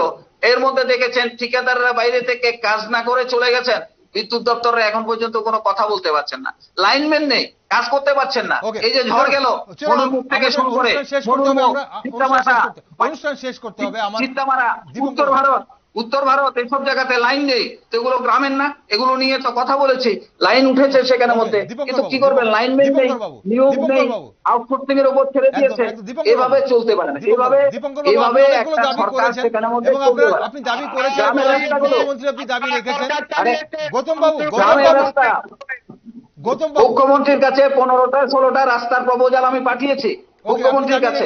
এর মধ্যে দেখেছেন ঠিকাদাররা বাইরে থেকে কাজ না করে চলে গেছেন, বিদ্যুৎ দপ্তরে এখন পর্যন্ত কোনো কথা বলতে পারছেন না, লাইনম্যান নেই, কাজ করতে পারছেন না। এই যে ঝড় গেল, মনুরমুখ থেকে শুরু করে অনুষ্ঠান শেষ করতে হবে আমার। চিত্তামারা, উত্তর ভারত এইসব জায়গাতে লাইন নেই, তো এগুলো গ্রামের না? এগুলো নিয়ে তো কথা বলেছি, লাইন উঠেছে সেখানে মধ্যে, কিন্তু কি করবেন, লাইনম্যান নেই, নিয়োগ নেই, আউটসোর্সিং এর উপর ছেড়ে দিয়েছে। এভাবে চলতে পারে না, এভাবে একটা সরকার সেখানে মধ্যে আপনি দাবি করেছেন, মুখ্যমন্ত্রী আপনি দাবি রেখেছেন। মুখ্যমন্ত্রীর কাছে 15টা 16টা রাস্তার প্রপোজাল আমি পাঠিয়েছি মুখ্যমন্ত্রীর কাছে।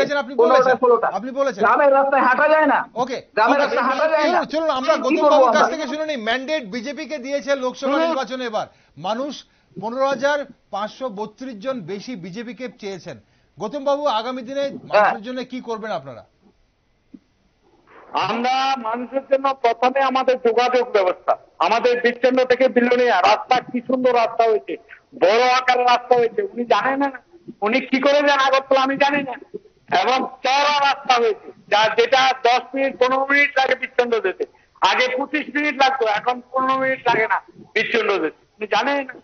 আপনি বলেছেন গ্রামের রাস্তায় হাঁটা যায় না। ওকে, গ্রামের রাস্তায় হাঁটা যায় না। চলুন আমরা গৌতম বাবুর কাছ থেকে শুনে নিই। ম্যান্ডেট বিজেপি কে দিয়েছে লোকসভা নির্বাচনে, এবার মানুষ 15,532 জন বেশি বিজেপি কে চেয়েছেন। গৌতম বাবু, আগামী দিনে মানুষের জন্য কি করবেন আপনারা? আমরা মানুষের জন্য প্রথমে আমাদের যোগাযোগ ব্যবস্থা, আমাদের বিচ্ছিন্ন থেকে বিলোনিয়া রাস্তা, কি সুন্দর রাস্তা হয়েছে, বড় আকারের রাস্তা হয়েছে, উনি জানেন না, উনি কি করে যান আগরতলা আমি জানি না। এবং চওড়া রাস্তা হয়েছে, যেটা 10 মিনিট 15 মিনিট লাগে বিচ্ছিন্ন যেতে, আগে 25 মিনিট লাগতো, এখন 15 মিনিট লাগে না বিচ্ছিন্ন যেতে, উনি জানেন না।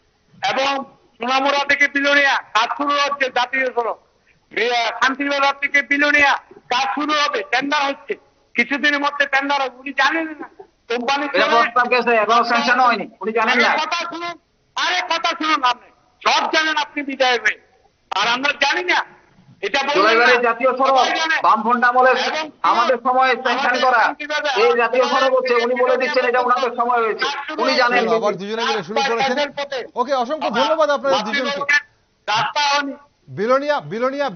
এবং সোনামুড়া থেকে বিলোনিয়া কাজ শুরু হচ্ছে, জাতীয় সড়ক শান্তিবাজার থেকে বিলোনিয়া কাজ শুরু হবে, টেন্ডার হচ্ছে, কিছুদিনের মধ্যে টেন্ডার হবে, উনি জানেন না। কোম্পানি উনি জানেন না। কথা শুনুন, কথা শুনুন, আপনি সব জানেন, আপনি বিধায়ক হয়ে, আর আমরা জানি না। এটা জাতীয় সড়ক বামফ্রন্ট আমলে আমাদের সময় স্যাংশন করা এই জাতীয় সড়ক হচ্ছে, উনি বলে দিচ্ছেন এটা ওনাদের সময় হয়েছে, উনি জানেন। আবার দুজনে মিলে শুরু করেছেন। ওকে, অসংখ্য ধন্যবাদ আপনাদের দুজনকে।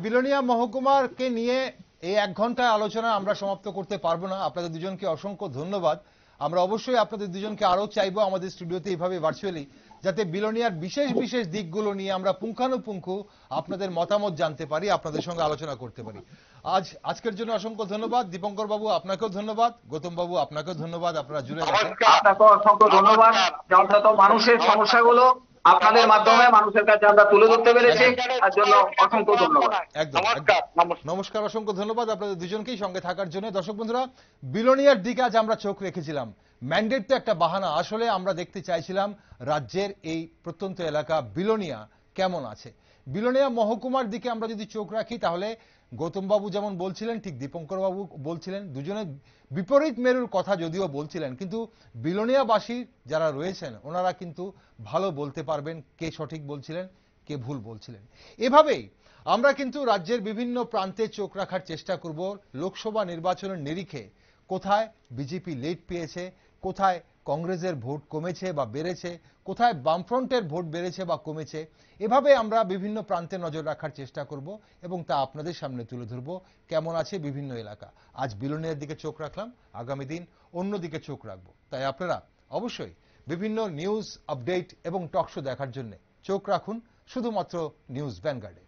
বিলোনিয়া মহকুমাকে নিয়ে এই 1 ঘন্টায় আলোচনা আমরা সমাপ্ত করতে পারবো না। আপনাদের দুজনকে অসংখ্য ধন্যবাদ। আমরা অবশ্যই আপনাদের দুজনকে আরো চাইবো আমাদের স্টুডিওতে এইভাবে ভার্চুয়ালি, যাতে বিলোনিয়ার বিশেষ বিশেষ দিকগুলো নিয়ে আমরা পুঙ্খানুপুঙ্খ আপনাদের মতামত জানতে পারি, আপনাদের সঙ্গে আলোচনা করতে পারি। আজকের জন্য অসংখ্য ধন্যবাদ। দীপঙ্কর বাবু আপনাকেও ধন্যবাদ, গৌতম বাবু আপনাকেও ধন্যবাদ, আপনারা জুড়ে গেছেন। আপনাকেও অসংখ্য ধন্যবাদ। যত মানুষের সমস্যাগুলো আপনাদের মাধ্যমে মানুষের কাছে আমরা তুলে ধরতে পেরেছি, তার জন্য অসংখ্য ধন্যবাদ। একদম নমস্কার, অসংখ্য ধন্যবাদ আপনাদের দুজনকেই সঙ্গে থাকার জন্য। দর্শক বন্ধুরা, বিলোনিয়ার দিকে আজ আমরা চোখ রেখেছিলাম। ম্যান্ডেট তো একটা বাহানা, আসলে আমরা দেখতে চাইছিলাম রাজ্যের এই প্রত্যন্ত এলাকা বিলোনিয়া কেমন আছে। বিলোনিয়া মহকুমার দিকে আমরা যদি চোখ রাখি, তাহলে গৌতম বাবু যেমন বলছিলেন, ঠিক দীপঙ্কর বাবু বলছিলেন, দুজনে বিপরীত মেরুর কথা যদিও বলছিলেন, কিন্তু বিলোনিয়াবাসী যারা রয়েছেন ওনারা কিন্তু ভালো বলতে পারবেন কে সঠিক বলছিলেন, কে ভুল বলছিলেন। এভাবেই আমরা কিন্তু রাজ্যের বিভিন্ন প্রান্তে চোখ রাখার চেষ্টা করব, লোকসভা নির্বাচনের নিরিখে কোথায় বিজেপি লিড পেয়েছে, কোথায় কংগ্রেসের ভোট কমেছে বা বেড়েছে, কোথায় বামফ্রন্টের ভোট বেড়েছে বা কমেছে। এভাবে আমরা বিভিন্ন প্রান্তে নজর রাখার চেষ্টা করব এবং তা আপনাদের সামনে তুলে ধরব কেমন আছে বিভিন্ন এলাকা। আজ বিলোনিয়ার দিকে চোখ রাখলাম, আগামী দিন অন্যদিকে চোখ রাখবো। তাই আপনারা অবশ্যই বিভিন্ন নিউজ আপডেট এবং টকশো দেখার জন্য চোখ রাখুন শুধুমাত্র নিউজ ভ্যানগার্ডে।